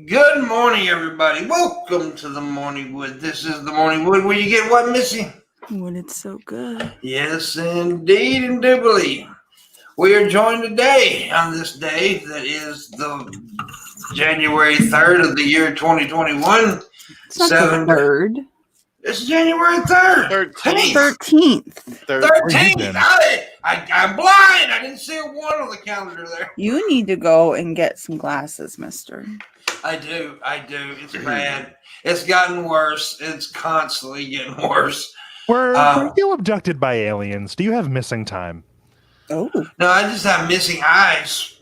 Good morning, everybody. Welcome to the Morning Wood. This is the Morning Wood where you get what, Missy? When it's so good. Yes, indeed, indubitably. We are joined today on this day that is the January 3rd of the year 2021. It's not the 3rd. It's January 3rd. 13th. 13th. I'm blind. I didn't see a 1 on the calendar there. You need to go and get some glasses, mister. I do. It's bad. It's gotten worse. It's constantly getting worse. Were you abducted by aliens? Do you have missing time? Oh. No, I just have missing eyes.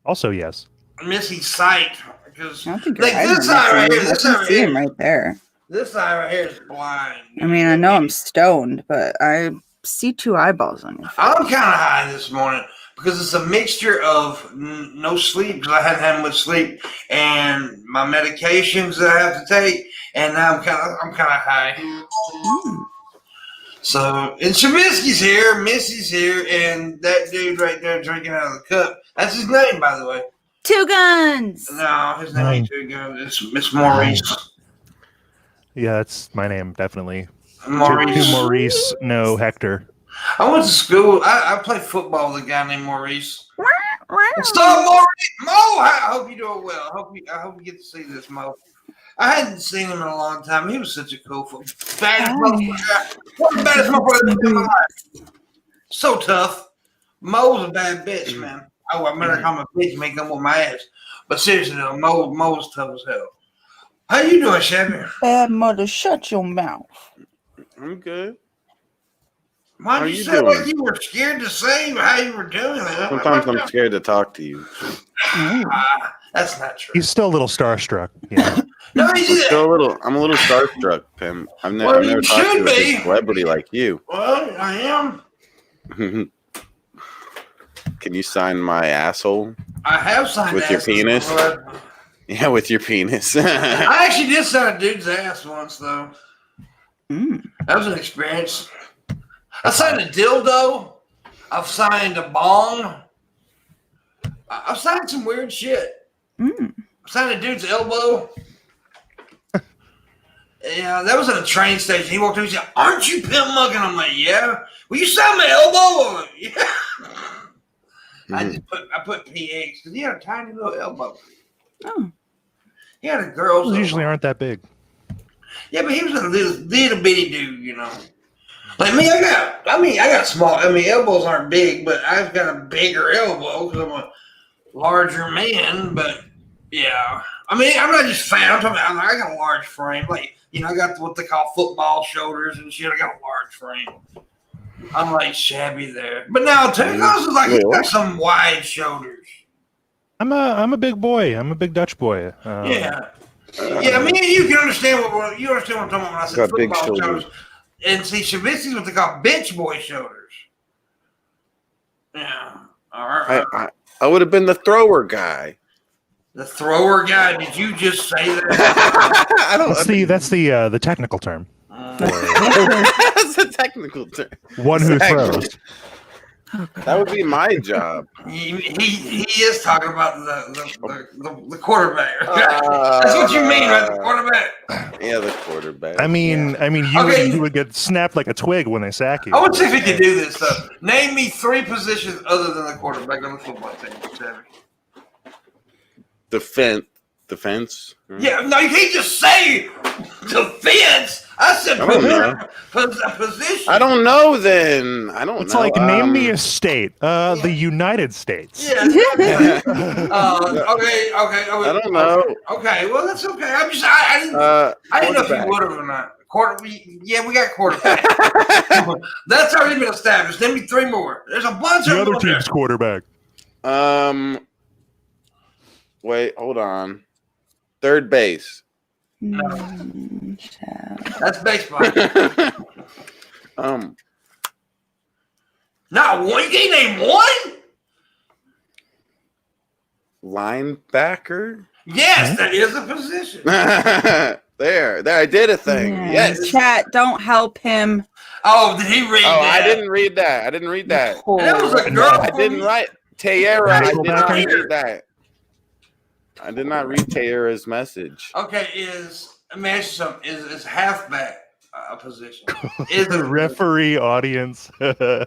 Also, yes. Missing sight. Because I don't think like this eye right here. This eye right see here. him right there. This eye right here is blind. I mean, I know I'm stoned, but I see 2 eyeballs on your face. I'm kind of high this morning because it's a mixture of no sleep because I hadn't had much sleep and my medications that I have to take, and now I'm kind of high. So, and Shabisky's here, Missy's here, and that dude right there drinking out of the cup. That's his name, by the way. 2 Guns. No, his name ain't Two Guns. It's Maurice. Yeah, that's my name, definitely. Maurice. To Maurice, no Hector. I went to school. I played football with a guy named Maurice. What's up, Maurice? Mo, I hope you're doing well. I hope you get to see this, Mo. I hadn't seen him in a long time. He was such a cool baddest motherfucker. One of the baddest motherfuckers in my life. So tough. Mo's a bad bitch, man. Oh, I better call him a bitch, make him with my ass. But seriously though, Mo's tough as hell. How you doing, Shabby? Bad mother, shut your mouth. I'm good. Why did you say like you were scared to say how you were doing? Sometimes I'm scared to talk to you. That's not true. He's still a little starstruck. Yeah. No, I'm a little starstruck, Pim. I've never talked to a celebrity like you. Well, I am. Can you sign my asshole? I have signed with your penis. Yeah, with your penis. I actually did sign a dude's ass once, though. That was an experience. I signed a dildo. I've signed a bong. I've signed some weird shit. I signed a dude's elbow. Yeah, that was at a train station. He walked in and said, "Aren't you Pimpmunk?" And I'm like, "Yeah." Will you sign my elbow? Like, yeah. I put PH because he had a tiny little elbow. Oh. He had a girl's elbow. Usually aren't that big. Yeah, but he was a little bitty dude, you know. Like me, I got small. I mean, elbows aren't big, but I've got a bigger elbow because I'm a larger man. But yeah, I mean, I'm not just fat. I'm talking about I got a large frame. Like, you know, I got what they call football shoulders and shit. I got a large frame. I'm like shabby there. But now Tuco's is like he's got some wide shoulders. I'm a big boy. I'm a big Dutch boy. Yeah. Yeah, I mean, you can understand what I'm talking about when I said football shoulders. And see, Shabisky's what they call bitch boy shoulders. Yeah. All right. I would have been the thrower guy. The thrower guy? Did you just say that? That's the technical term. That's a technical term. One who throws. That would be my job. He is talking about the quarterback. That's what you mean, right? The quarterback. Yeah, the quarterback. I mean, you would get snapped like a twig when they sack you. I would see if he could do this stuff. Name me 3 positions other than the quarterback on the football team, Sammy. Defense. Yeah, no, you can't just say defense. I said position. I don't know then. I don't know. It's like, name me a state. The United States. Yeah. Okay. I don't know. Okay, well, that's okay. I didn't know if you would have or not. Yeah, we got quarterback. That's already been established. Name me 3 more. There's a bunch of the other team's quarterback. Wait, hold on. Third base. No. That's baseball. Not one. You can't name one. Linebacker. Yes, that is a position. There. I did a thing. Yeah. Yes. Chat, don't help him. Oh, did he read that? I didn't read that. That was a girl. I didn't write Tayera. I did not read that. I did not read Tara's message. Okay, let me ask you something. Is halfback a position? Is The referee audience. Yeah.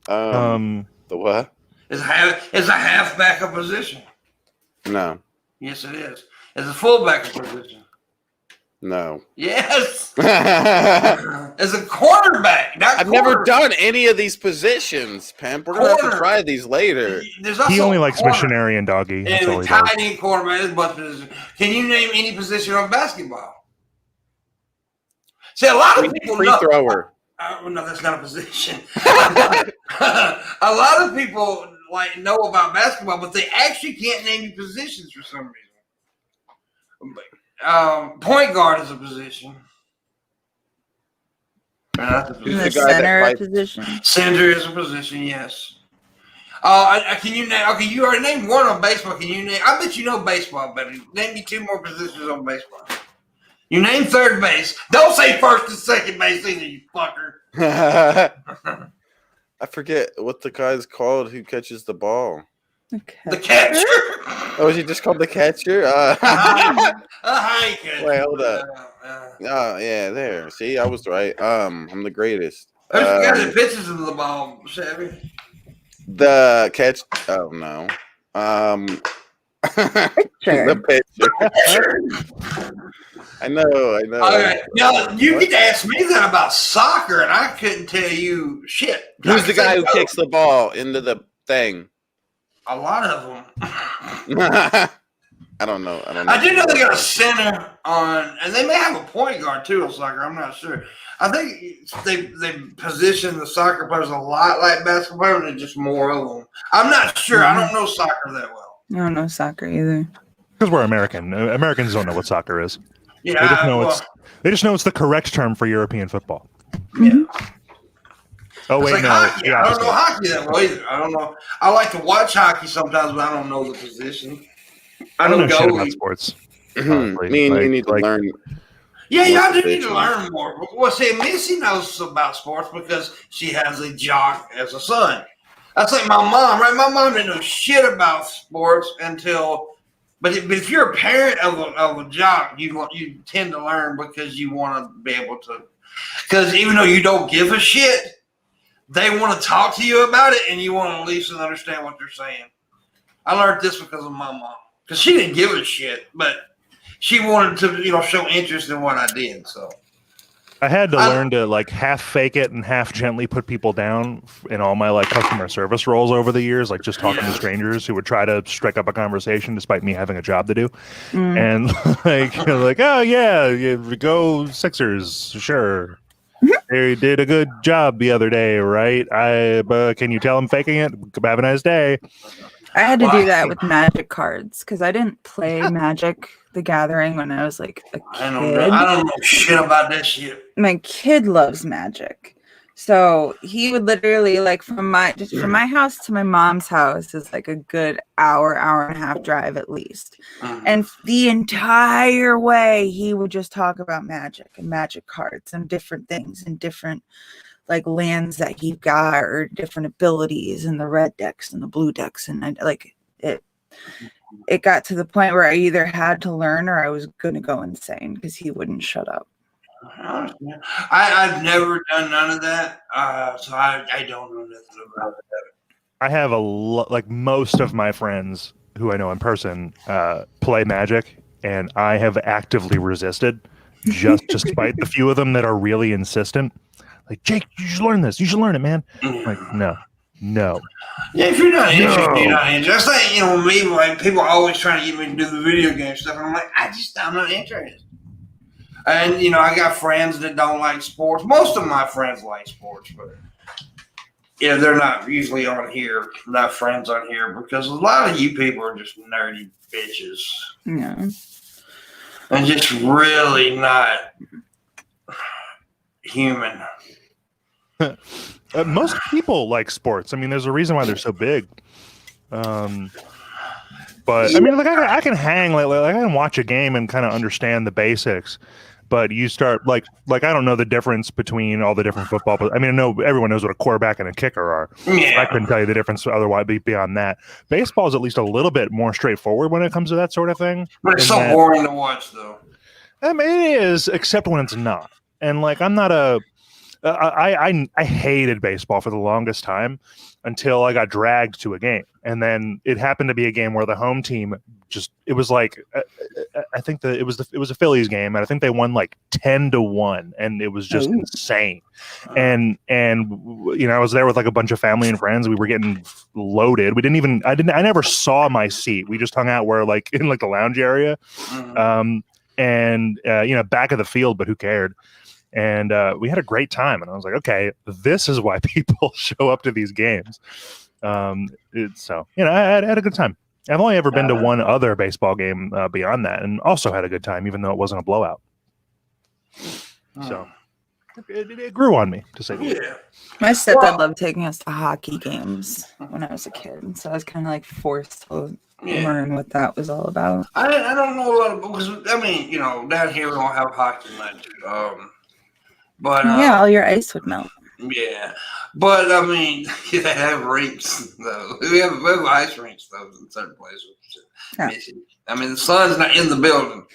The what? Is a halfback a position? No. Yes, it is. Is a fullback a position? No. Yes. As a quarterback. I've never done any of these positions, Pimp. We're going to have to try these later. He only likes missionary and doggy. That's all And he does. tight end quarterback is a bunch of positions. Can you name any position on basketball? See, a lot of people free know. Thrower. No, that's not a position. A lot of people know about basketball, but they actually can't name you positions for some reason. Point guard is a position. That's a position. The center position. Center is a position, yes. Can you name? Okay, you already named one on baseball. Can you name? I bet you know baseball better. Name me 2 more positions on baseball. You name third base. Don't say first and second base either, you fucker. I forget what the guy's called who catches the ball. Okay. The catcher. Oh, is he just called the catcher? Wait, hold up. Oh, yeah, there. See, I was right. I'm the greatest. Who's the guy that pitches into the ball, Shabby? The catch. Oh no. The pitcher. I know. Okay. Now you get to ask me that about soccer, and I couldn't tell you shit. Who's the guy who kicks the ball into the thing? A lot of them. I don't know. I do know they got a center on, and they may have a point guard too on soccer. I'm not sure. I think they position the soccer players a lot like basketball players, and just more of them. I'm not sure. I don't know soccer that well. I don't know soccer either. Because we're American. Americans don't know what soccer is. Yeah, they just know it's the correct term for European football. Yeah. Oh wait, like no. Hockey. I don't know hockey that well either. I don't know. I like to watch hockey sometimes, but I don't know the position. I don't know shit about sports. Me and you need to learn. Yeah, y'all do need to learn more. Well, see, Missy knows about sports because she has a jock as a son. That's like my mom, right? My mom didn't know shit about sports until. But if you're a parent of a jock, you tend to learn because you want to be able to. Because even though you don't give a shit, they want to talk to you about it, and you want to at least understand what they're saying. I learned this because of my mom. Because she didn't give a shit, but she wanted to, show interest in what I did. So I had to learn to half fake it and half gently put people down in all my customer service roles over the years, just talking to strangers who would try to strike up a conversation despite me having a job to do. And oh yeah, go Sixers, sure. They did a good job the other day, right? Can you tell I'm faking it? Have a nice day. I had to do that with Magic cards because I didn't play Magic the Gathering when I was a kid. I don't know shit about that shit. My kid loves Magic. So he would literally from my house to my mom's house is a good hour and a half drive at least. And the entire way he would just talk about Magic and Magic cards and different things and different lands that he got or different abilities and the red decks and the blue decks. And it got to the point where I either had to learn or I was going to go insane because he wouldn't shut up. I've never done none of that. So I don't know nothing about it. I have most of my friends who I know in person play Magic, and I have actively resisted just to spite the few of them that are really insistent. Jake, you should learn this. You should learn it, man. No. Yeah, if you're not interested, you're not interested. That's me, people are always trying to get me to do the video game stuff. And I'm not interested. And, I got friends that don't like sports. Most of my friends like sports, but, they're not usually on here, not friends on here, because a lot of you people are just nerdy bitches. Yeah. And just really not human. Most people like sports. I mean, there's a reason why they're so big. But I mean, I can hang, I can watch a game and kind of understand the basics. but you start like I don't know the difference between all the different football. But I mean, I know everyone knows what a quarterback and a kicker are. Yeah. I couldn't tell you the difference otherwise beyond that. Baseball is at least a little bit more straightforward when it comes to that sort of thing. But it's so boring to watch, though. I mean, it is, except when it's not. And like, I'm not I hated baseball for the longest time until I got dragged to a game. And then it happened to be a game where the home team it was like, I think it was a Phillies game, and I think they won like 10-1, and it was just insane. And I was there with like a bunch of family and friends. We were getting loaded. I never saw my seat. We just hung out where like in like the lounge area, back of the field, but who cared? And we had a great time. And I was like, okay, this is why people show up to these games. I had a good time. I've only ever been to one other baseball game beyond that, and also had a good time, even though it wasn't a blowout. So it grew on me, to say the least. My stepdad loved taking us to hockey games when I was a kid, so I was kind of like forced to learn what that was all about. I don't know a lot of, because I mean, down here we don't have hockey much. But all your ice would melt. Yeah, but I mean, they have rinks though. We have ice rinks though in certain places. Yeah. I mean, the sun's not in the building.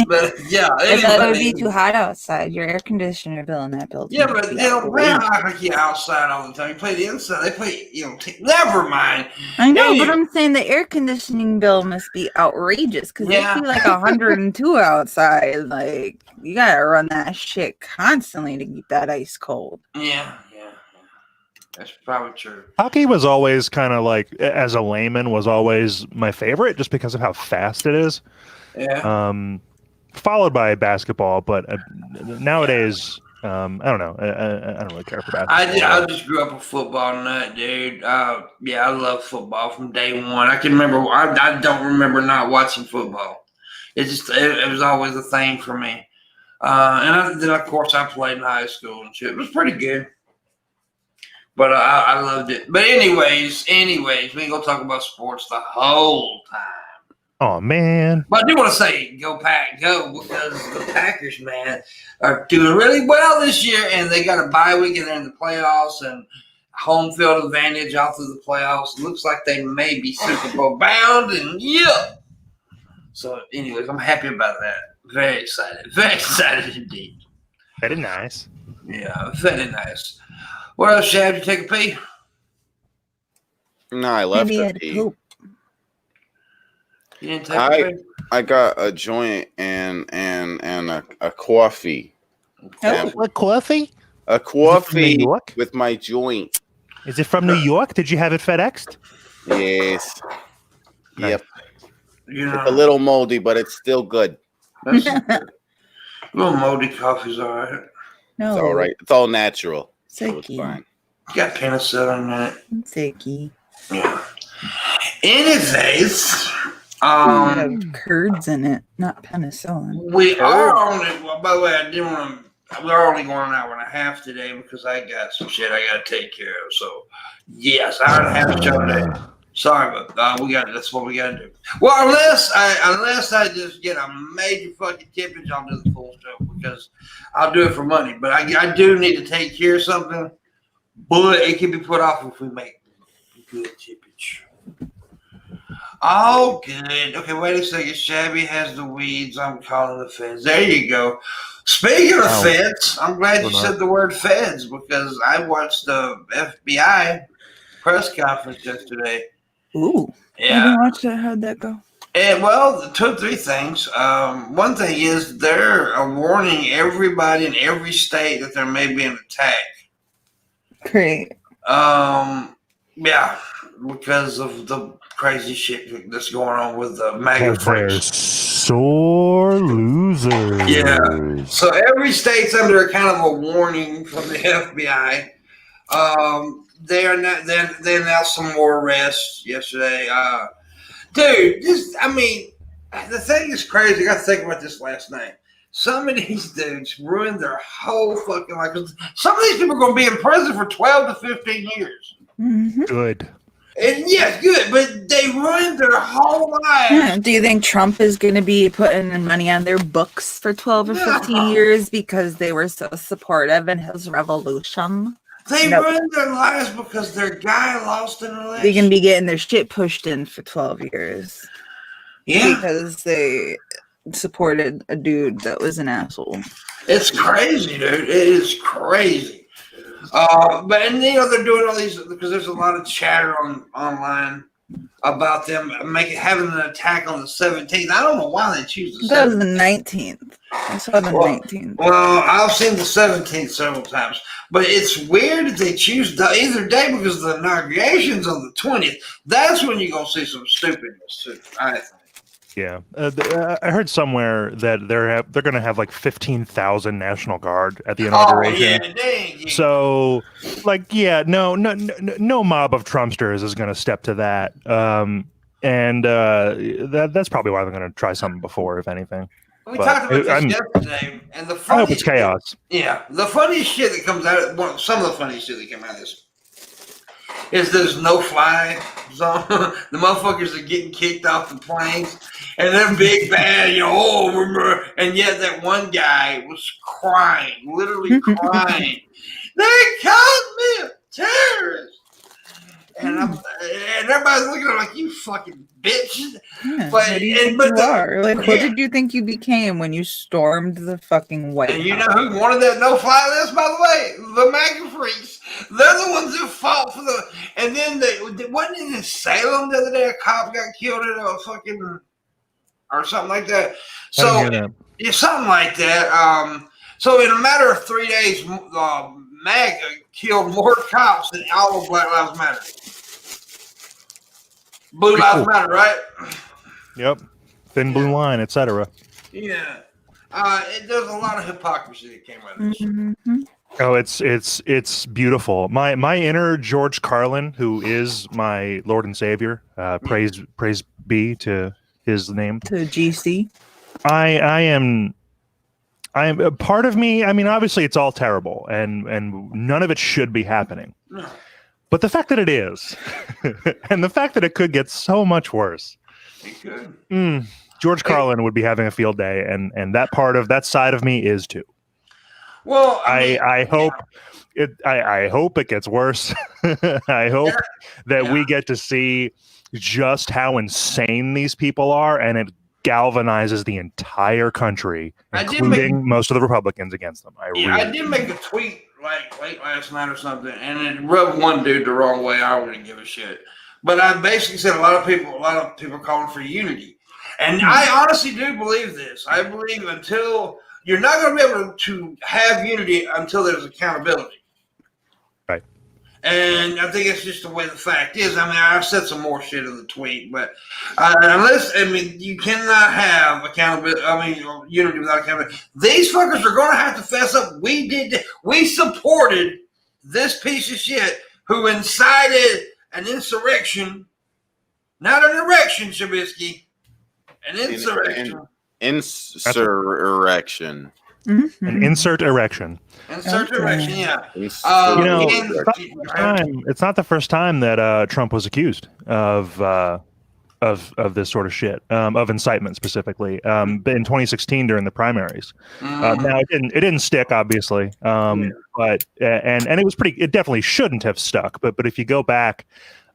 But yeah, that would be too hot outside. Your air conditioner bill in that building. Yeah, but they don't play hockey outside all the time. You play the inside. They play, never mind. I know, but I'm saying the air conditioning bill must be outrageous because it'd be like 102 outside. Like you gotta run that shit constantly to keep that ice cold. Yeah. That's probably true. Hockey was always kind of like, as a layman, was always my favorite just because of how fast it is. Yeah. Followed by basketball, but nowadays, I don't know. I don't really care for basketball. I just grew up a football nut, dude. I love football from day one. I can remember. I don't remember not watching football. It was always a thing for me. And then of course I played in high school and shit. It was pretty good. But I loved it. But anyways, we ain't gonna talk about sports the whole time. Oh man! But I do want to say, go Pack, go, because the Packers, man, are doing really well this year, and they got a bye week and they're in the playoffs and home field advantage all through the playoffs. Looks like they may be Super Bowl bound, and So, anyways, I'm happy about that. Very excited indeed. Very nice. Yeah, very nice. What else, Shab? Did you take a pee? No, I left the pee. You didn't take a pee? I got a joint and a coffee. A coffee? A coffee with my joint. Is it from New York? Did you have it FedExed? Yes. Nice. Yep. It's a little moldy, but it's still good. That's a little moldy coffee's all right. No. It's all right. It's all natural. So it's Sicky. fine. You got penicillin in it. Sicky. Yeah. Anyways, curds in it, not penicillin. we are only. Well, by the way, I didn't want to. We're only going an hour and a half today because I got some shit I got to take care of. So, yes, hour and a half show today. Sorry, but that's what we got to do. Well, unless I just get a major fucking tippage, I'll do the full show because I'll do it for money. But I do need to take care of something, but it can be put off if we make good tippage. Oh, good. Okay, wait a second. Shabby has the weeds. I'm calling the feds. There you go. Speaking of feds, I'm glad you said the word feds because I watched the FBI press conference yesterday. Ooh. Yeah. I didn't watch that. How'd that go? And, well, 2 or 3 things. One thing is they're warning everybody in every state that there may be an attack. Great. Yeah, because of the crazy shit that's going on with the MAGA freaks. Sore losers. Yeah. So every state's under a kind of a warning from the FBI. They announced some more arrests yesterday. Dude, the thing is crazy. I got to think about this last night. Some of these dudes ruined their whole fucking life. Some of these people are going to be in prison for 12 to 15 years. Mm-hmm. Good. And yeah, good, but they ruined their whole life. Yeah. Do you think Trump is going to be putting money on their books for 12 or 15 years because they were so supportive in his revolution? They ruined their lives because their guy lost an election. They're going to be getting their shit pushed in for 12 years. Yeah. Because they supported a dude that was an asshole. It's crazy, dude. It is crazy. But they're doing all these because there's a lot of chatter online about them having an attack on the 17th. I don't know why they choose the 17th. That was the 19th. I saw the 19th. Well, I've seen the 17th several times, but it's weird that they choose either day because the inauguration's on the 20th. That's when you're gonna see some stupidness too, I think. Yeah, I heard somewhere that they're going to have like 15,000 National Guard at the inauguration. Oh, yeah, dang. So, like, yeah, no mob of Trumpsters is going to step to that, and that's probably why they're going to try something before, if anything. We talked about this yesterday, and the funny I hope it's chaos. Yeah, the funniest shit that comes out of some of the funniest shit that came out of this is there's no fly zone. The motherfuckers are getting kicked off the planes, and they're big bad, remember? And yet that one guy was crying, literally crying. They called me a terrorist, and everybody's looking at him like, you fucking bitch. Yeah, what do you think you are? Like, what did you think you became when you stormed the fucking White House? And you know who wanted that no-fly list, by the way? The MAGA freaks. They're the ones who fought for the. And then wasn't it in Salem the other day? A cop got killed at a fucking or something like that. So yeah, something like that. So in a matter of 3 days, MAGA killed more cops than all of Black Lives Matter. Blue Lives Matter, right? Yep. Thin blue line, etc. Yeah. There's a lot of hypocrisy that came out of this. Mm-hmm. Oh, it's beautiful. My inner George Carlin, who is my Lord and Savior, praise be to his name. To GC. I am a part of me. I mean, obviously, it's all terrible, and none of it should be happening. No. But the fact that it is, and the fact that it could get so much worse, it could. George Carlin would be having a field day, and that side of me is too. Well, I hope it gets worse. I hope that we get to see just how insane these people are, and it galvanizes the entire country, including most of the Republicans against them. I did make a tweet like late last night or something, and it rubbed one dude the wrong way. I wouldn't give a shit, but I basically said a lot of people calling for unity, and I honestly do believe this. I believe until you're not going to be able to have unity until there's accountability. Right. And I think it's just the way the fact is. I mean, I've said some more shit in the tweet, but you cannot have accountability. Unity without accountability. These fuckers are going to have to fess up. We supported this piece of shit who incited an insurrection, not an erection, Shabisky, an insurrection. Insurrection. Mm-hmm. An insert erection. Insert erection, yeah. It's not the first time that Trump was accused of this sort of shit, of incitement specifically. In 2016 during the primaries. Now it didn't stick, obviously, but and it was pretty. It definitely shouldn't have stuck. But if you go back.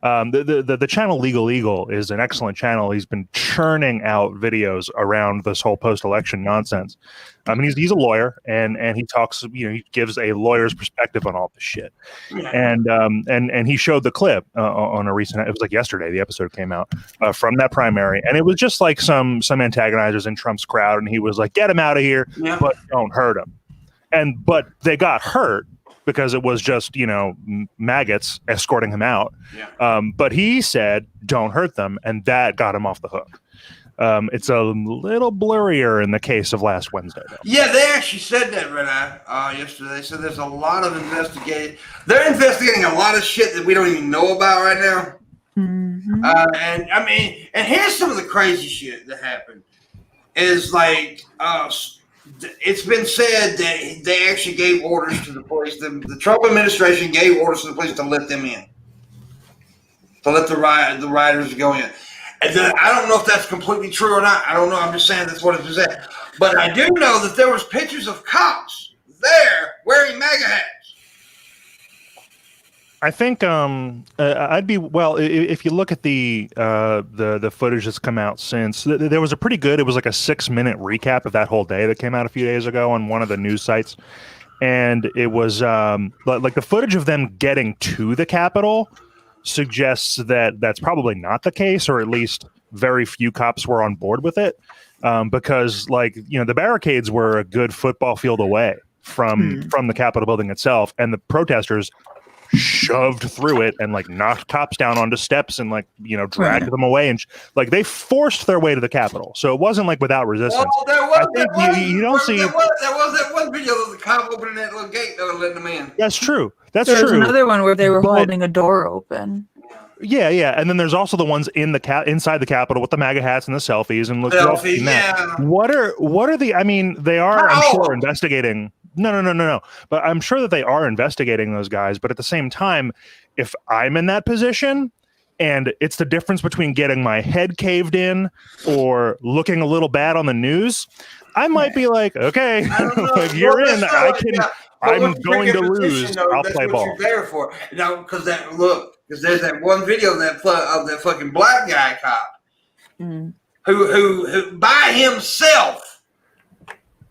The channel Legal Eagle is an excellent channel. He's been churning out videos around this whole post-election nonsense. I mean, he's a lawyer, and he talks. He gives a lawyer's perspective on all this shit. And he showed the clip on a recent. It was like yesterday. The episode came out from that primary, and it was just like some antagonizers in Trump's crowd, and he was like, "Get him out of here, but don't hurt him." But they got hurt. Because it was just, maggots escorting him out. Yeah. But he said, don't hurt them. And that got him off the hook. It's a little blurrier in the case of last Wednesday, though. Yeah, they actually said that, yesterday. They said there's a lot of investigating. They're investigating a lot of shit that we don't even know about right now. Mm-hmm. And here's some of the crazy shit that happened. Is like, it's been said that they actually gave orders to the police. The Trump administration gave orders to the police to let them in. to let the riders go in. And then, I don't know if that's completely true or not. I don't know. I'm just saying that's what it said. But I do know that there was pictures of cops there wearing MAGA hats. I think I'd be if you look at the footage that's come out since, there was a pretty good. It was like a 6-minute recap of that whole day that came out a few days ago on one of the news sites, and it was like the footage of them getting to the Capitol suggests that that's probably not the case, or at least very few cops were on board with it, because the barricades were a good football field away from the Capitol building itself, and the protesters shoved through it and knocked cops down onto steps and dragged them away, and they forced their way to the Capitol. So it wasn't without resistance. You don't see. There was that one video of the cop opening that little gate that was letting them in. That's true. There was another one where they were holding a door open. Yeah, and then there's also the ones in inside the Capitol with the MAGA hats and the selfies and selfies. Yeah. What are the? I mean, they are. I'm sure investigating. No. But I'm sure that they are investigating those guys. But at the same time, if I'm in that position, and it's the difference between getting my head caved in or looking a little bad on the news, I might be like, okay, if you're in, I'm going to lose. I'll play ball. You're there for, because there's that one video of that fucking black guy cop who by himself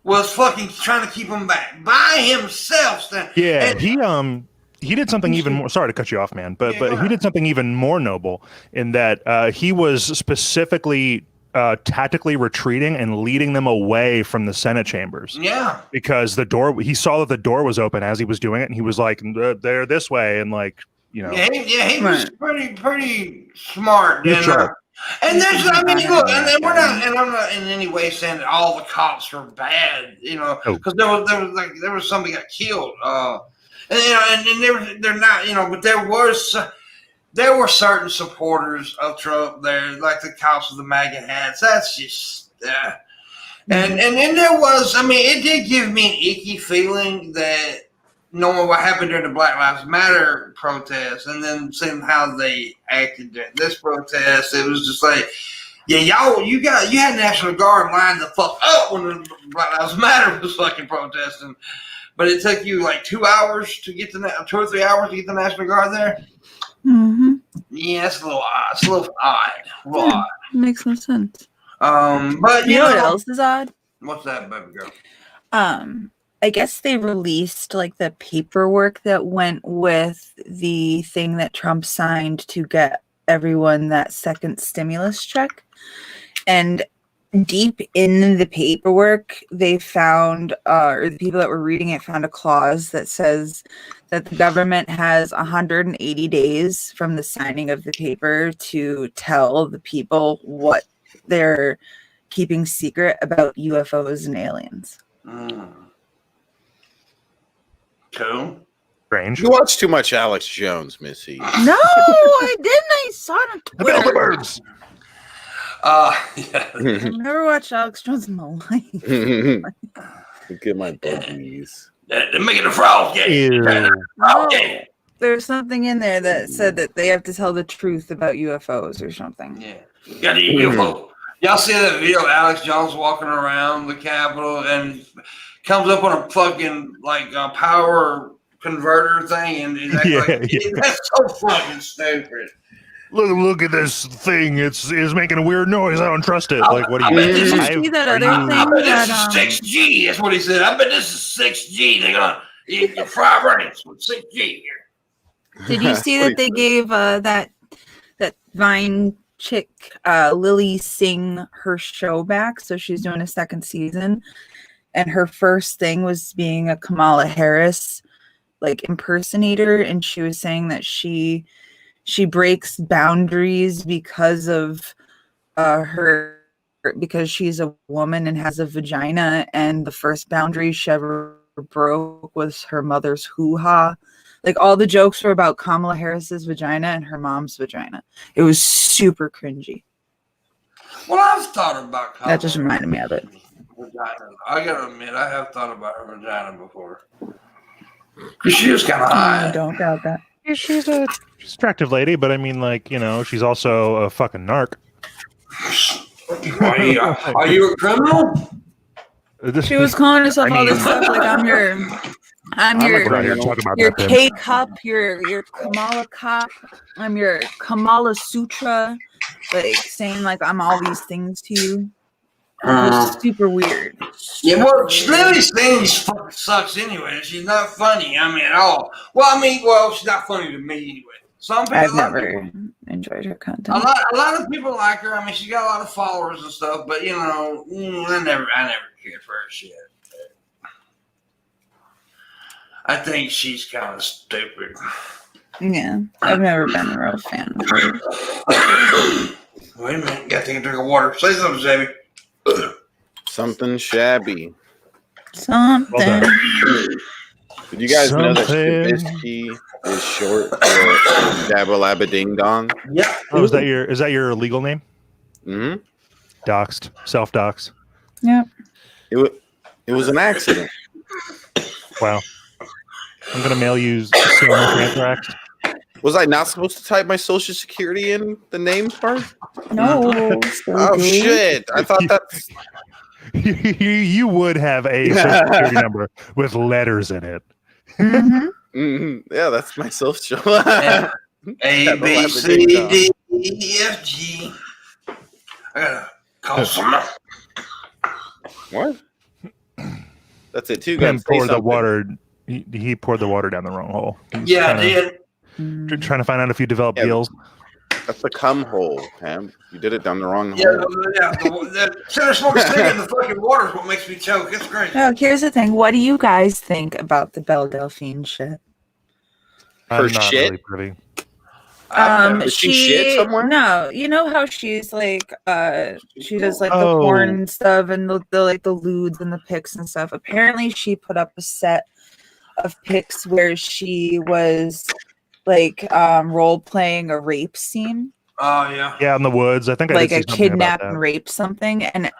was fucking trying to keep him back by himself. Yeah, and he did something even more. Sorry to cut you off, man, but he did something even more noble in that he was specifically tactically retreating and leading them away from the Senate chambers. Yeah, because he saw that the door was open as he was doing it, and he was like, "They're this way," and he was pretty smart. And there's, look, and we're not, and I'm not in any way saying that all the cops are bad, because there was somebody got killed, and they're not, but there were certain supporters of Trump there, like the cops with the MAGA hats. That's just, and then there was, it did give me an icky feeling that knowing what happened during the Black Lives Matter protest, and then seeing how they acted during this protest, it was just like, yeah, you had National Guard lined the fuck up when the Black Lives Matter was fucking protesting, but it took you 2 hours to get 2 or 3 hours to get the National Guard there. Mm-hmm. Yeah, it's a little odd. It's a little odd. Makes no sense. But you know what else is odd? What's that, baby girl? I guess they released the paperwork that went with the thing that Trump signed to get everyone that second stimulus check. And deep in the paperwork, they found, or the people that were reading it found a clause that says that the government has 180 days from the signing of the paper to tell the people what they're keeping secret about UFOs and aliens. Cool. Strange. You watch too much Alex Jones, Missy. No, I didn't. I saw it on Twitter. The birds. Yeah. I've never watched Alex Jones in my life. Look at my buggies. They're making a frog game. There's something in there that said that they have to tell the truth about UFOs or something. Yeah. Got a UFO. Y'all see that video of Alex Jones walking around the Capitol and comes up on a fucking power converter thing, and that's so fucking stupid. Look at this thing. It's making a weird noise. I don't trust it. What do you Did you see that other thing? I bet this is 6G. That's what he said. I bet this is 6G. They're gonna eat your fried brains with 6G here. Did you see that they gave that Vine chick Lily Singh her show back? So she's doing a second season, and her first thing was being a Kamala Harris impersonator, and she was saying that she breaks boundaries because of because she's a woman and has a vagina, and the first boundary she ever broke was her mother's hoo-ha. All the jokes were about Kamala Harris's vagina and her mom's vagina. It was super cringy. Well, I've thought about Kamala. That just reminded me of it. Vagina. I gotta admit, I have thought about her vagina before. Because she was kind of high. I don't doubt that. She's a attractive lady, but I mean, like, she's also a fucking narc. Are you a criminal? She was calling herself all this stuff like I'm your K-cup, your Kamala cop, I'm your Kamala Sutra, like saying like I'm all these things to you. It was super weird. Yeah, well, Lily Sings fucking sucks anyway. She's not funny, at all. Well, she's not funny to me anyway. I've never enjoyed her content. A lot of people like her. She's got a lot of followers and stuff, but I never cared for her shit. I think she's kind of stupid. Yeah, I've never been a real fan of her. Wait a minute, gotta take a drink of water. Say something, Shabby. Something shabby. Something. Did you guys know that Shabisky is short for Dabba Labba Ding Dong? Yeah. Oh, is that your legal name? Mm-hmm. Doxed. Self-doxed. Yeah. It was an accident. Wow. I'm gonna mail you so much anthrax. Was I not supposed to type my social security in the name part? No. Oh shit! I thought that you would have a social security number with letters in it. Yeah, that's my social. A, B, C, D, E, F, G. I gotta call someone. What? That's it too. Pim poured the water. He poured the water down the wrong hole. I did. Trying to find out if you develop deals. That's the cum hole, Pam. You did it down the wrong hole. The center smoke stick in the fucking water is what makes me choke. It's crazy. No, here's the thing. What do you guys think about the Belle Delphine shit? I'm not really privy. Is she shit somewhere? No, you know how she's like, she does like the porn and stuff, and the like the lewds and the pics and stuff. Apparently, she put up a set of pics where she was like role playing a rape scene. Oh yeah. Yeah, in the woods. I think like a kidnap and rape something, and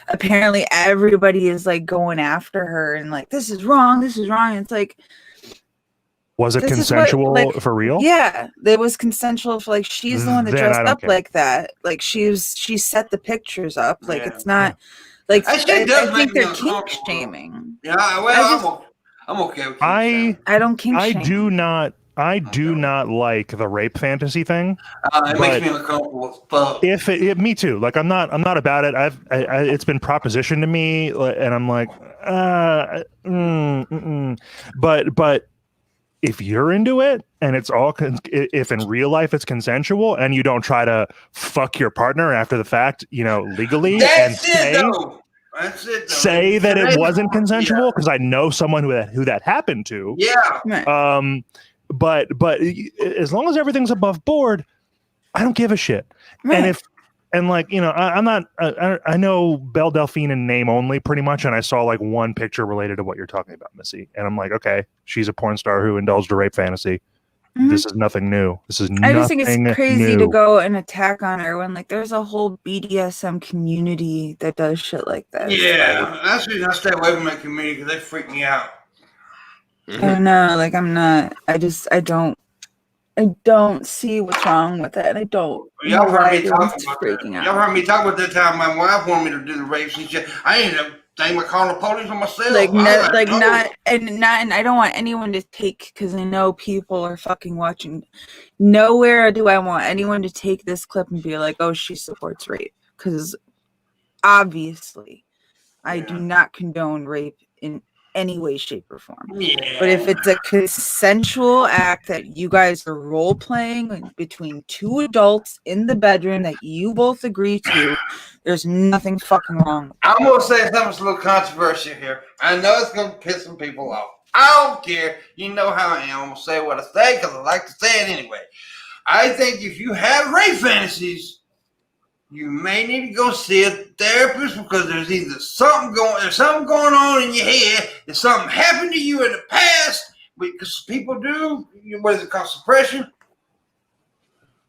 apparently everybody is like going after her and like this is wrong. It's like. Was it consensual for real? Yeah, it was consensual. For, like she's the one that dressed up like that. Like she set the pictures up. Like it's not like I think they're kink shaming. Yeah, well, I'm okay with I don't kink shame. I do not like the rape fantasy thing. It makes me uncomfortable. Me too. Like I'm not about it. It's been propositioned to me, and I'm like, but. If you're into it and it's all, if in real life it's consensual and you don't try to fuck your partner after the fact, legally, say that it wasn't consensual, because I know someone who that happened to. Yeah. But as long as everything's above board, I don't give a shit. Right. And I'm not. I know Belle Delphine in name only, pretty much, and I saw like one picture related to what you're talking about, Missy, and I'm like, okay, she's a porn star who indulged a rape fantasy. Mm-hmm. This is nothing new. I just think it's crazy to go and attack on her when like there's a whole BDSM community that does shit like that. Yeah, that's the reason I stay away from that community because they freak me out. I don't know. Like I'm not. I don't see what's wrong with it. I don't. Y'all heard me talk about that. Y'all heard me talk about that time my wife wanted me to do the rape and shit. I ended up calling the police on myself. And I don't want anyone to take, because I know people are fucking watching. Nowhere do I want anyone to take this clip and be like, "Oh, she supports rape," because obviously, I do not condone rape in any way, shape, or form. Yeah. But if it's a consensual act that you guys are role playing between two adults in the bedroom that you both agree to, there's nothing fucking wrong. I'm gonna say something that's a little controversial here. I know it's gonna piss some people off. I don't care. You know how I am. I'm gonna say what I say because I like to say it anyway. I think if you have rape fantasies, you may need to go see a therapist because there's either something going on in your head, and something happened to you in the past, because people do, what is it called, suppression?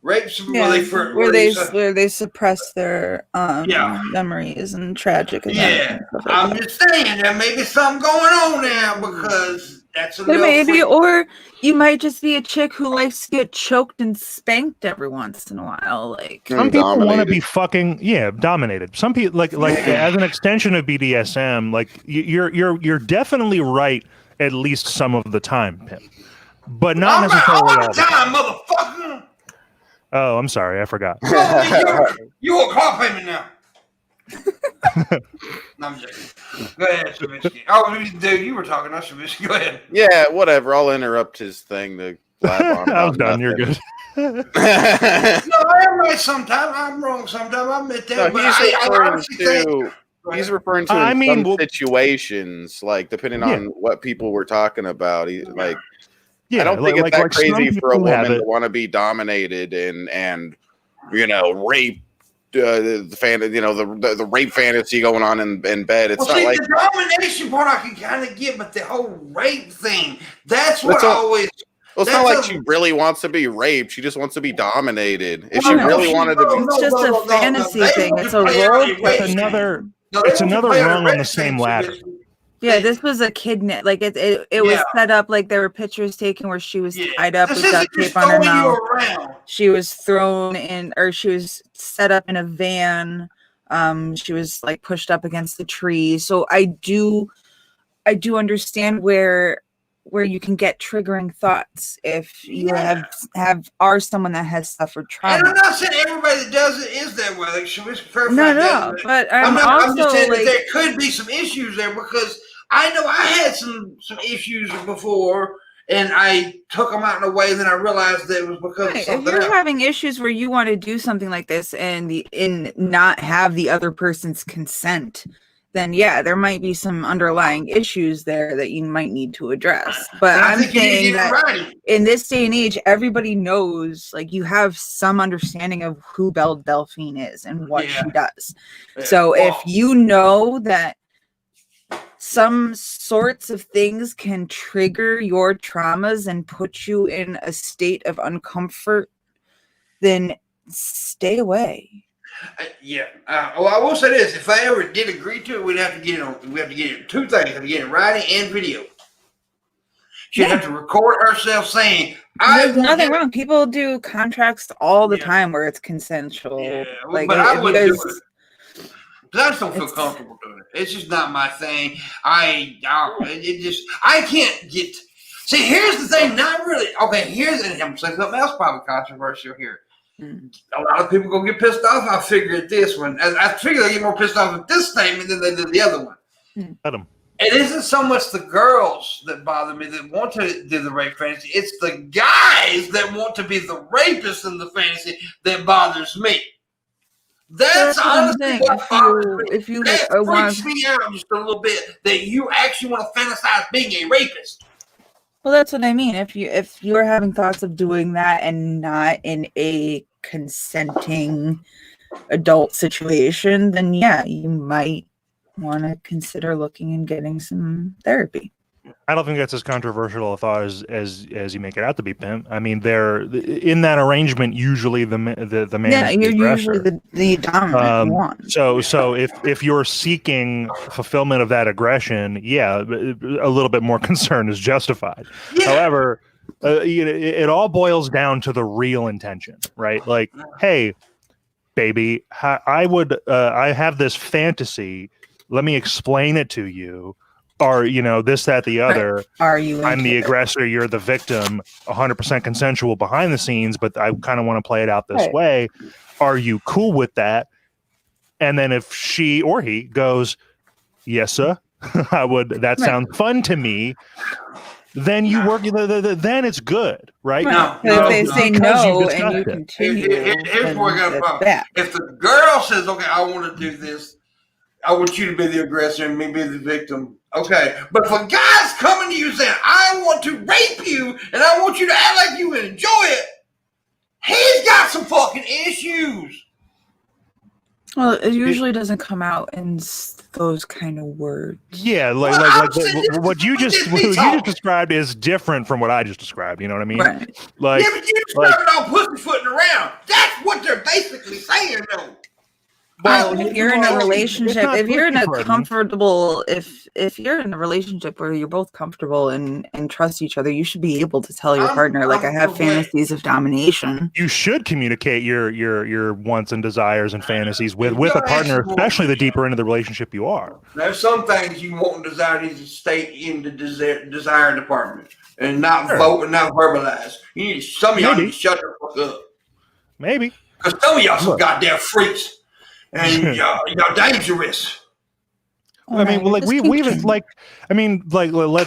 Rapes, where they suppress their memories and tragic events. Yeah, I'm just saying there may be something going on now because That's a But no maybe, free. or you might just be a chick who likes to get choked and spanked every once in a while. Like, Some people want to Dominated. be dominated. Some people like as an extension of BDSM, like you're definitely right at least some of the time, Pimp, but not I'm necessarily right all all the the time, motherfucker. Oh, I'm sorry, I forgot. You want car payment now? No, I'm joking. Go ahead, Shabisky. Oh, dude, you were talking. Not Shabisky. Go ahead. Yeah, whatever. I'll interrupt his thing to blab on. I was done. You're good. No, I am right sometimes. I'm wrong sometimes. I admit that. No, he's referring to some situations, like depending on what people were talking about. I don't think it's that crazy for a woman to want to be dominated and rape. The rape fantasy going on in bed. It's not like the domination part I can kind of get, but the whole rape thing—that's what I always. Well, it's not like she really wants to be raped. She just wants to be dominated. If she really wanted to be, it's just a fantasy thing. It's a role play. It's another rung on the same ladder. Yeah, this was a kidnap. Like it was set up like there were pictures taken where she was tied up with duct tape on her mouth. She was thrown in, or she was set up in a van. She was like pushed up against the tree. So I do understand where you can get triggering thoughts if you are someone that has suffered trauma. And I'm not saying everybody that does it is that way. Like, should we clarify No, but I'm just saying like, that there could be some issues there because I know I had some issues before, and I took them out in a way, and then I realized that it was because of something if you're else. having issues where you want to do something like this and not have the other person's consent, then there might be some underlying issues there that you might need to address. But I'm saying that in this day and age, everybody knows, like, you have some understanding of who Belle Delphine is and what she does. Yeah. So if you know that some sorts of things can trigger your traumas and put you in a state of uncomfort, then stay away. I will say this: if I ever did agree to it, we'd have to get it on. We have to get it two things: we have to get it in writing and video. She'd have to record herself saying, "There's nothing wrong." People do contracts all the time where it's consensual. Yeah, like, but I wouldn't do it. I just don't feel comfortable doing it. It's just not my thing. I can't get. See, here's the thing. Not really. Okay, I'm saying something else probably controversial here. A lot of people gonna get pissed off. I figure at this one. I figure they get more pissed off at this statement than they did the other one. It isn't so much the girls that bother me that want to do the rape fantasy. It's the guys that want to be the rapist in the fantasy that bothers me. That's honestly what bothers me. If you that freaks me out just a little bit that you actually want to fantasize being a rapist. Well, that's what I mean. If you're having thoughts of doing that and not in a consenting adult situation, then you might want to consider looking and getting some therapy. I don't think that's as controversial a thought as you make it out to be, Pimp. I mean, they're in that arrangement. Usually, the man. Yeah, you're usually the dominant one. So if you're seeking fulfillment of that aggression, a little bit more concern is justified. Yeah. However, it all boils down to the real intention, right? Like, hey, baby, I have this fantasy. Let me explain it to you. Or, this, that, the other. Are you? I'm the aggressor. You're the victim. 100% consensual behind the scenes, but I kind of want to play it out this way. Are you cool with that? And then if she or he goes, yes, sir, I would. That sounds fun to me. Then you work. Then it's good, right? No, if they say no and you continue, here's where I got a problem. If the girl says, "Okay, I want to do this," I want you to be the aggressor and me be the victim. Okay, but if a guy's coming to you saying, I want to rape you and I want you to act like you enjoy it, he's got some fucking issues. Well, it usually doesn't come out in those kind of words. Yeah, like what you just described is different from what I just described. You know what I mean? Right. Like, but you described it all pussyfooting around. That's what they're basically saying, though. if you're in a relationship, if you're in a comfortable, if you're in a relationship where you're both comfortable and trust each other, you should be able to tell your partner, like, I have fantasies of domination. You should communicate your wants and desires and fantasies with a partner, especially the deeper into the relationship you are. There's some things you want and desire to stay in the desire department and not vote and not verbalize. You need some of y'all need to shut the fuck up. Maybe. Because some of y'all some goddamn freaks. And y'all dangerous. I mean, well, like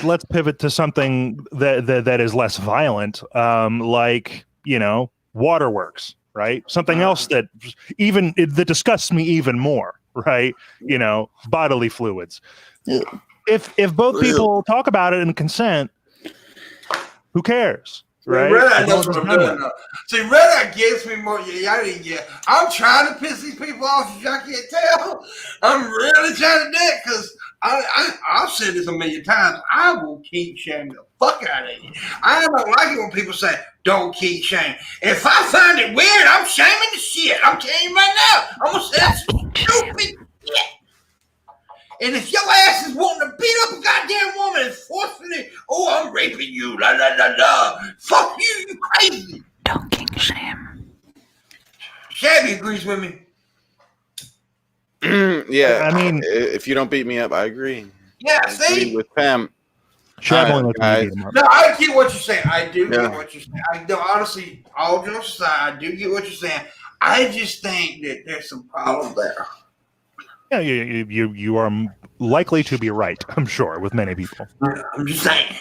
let's pivot to something that is less violent, like, you know, waterworks, right? Something else that disgusts me even more, right? You know, bodily fluids. If both people talk about it and consent, who cares? Right? Red Eye knows what I'm doing. See, Red Eye gets me more. I'm trying to piss these people off. If y'all can't tell, I'm really trying to do it because I've said this a million times. I will keep shaming the fuck out of you. I don't like it when people say, don't keep shaming. If I find it weird, I'm shaming the shit. I'm telling you right now. I'm going to say that's stupid shit. And if your ass is wanting to beat up a goddamn woman and forcefully, I'm raping you, la la la la. Fuck you, you crazy. Don't king shame. Shabby agrees with me. Yeah, I mean, if you don't beat me up, I agree. Yeah, I agree with Pam. No, I get what you're saying. I do get what you're saying. Honestly, all jokes aside, I do get what you're saying. I just think that there's some problem there. Yeah, you are likely to be right, I'm sure, with many people. I'm just saying.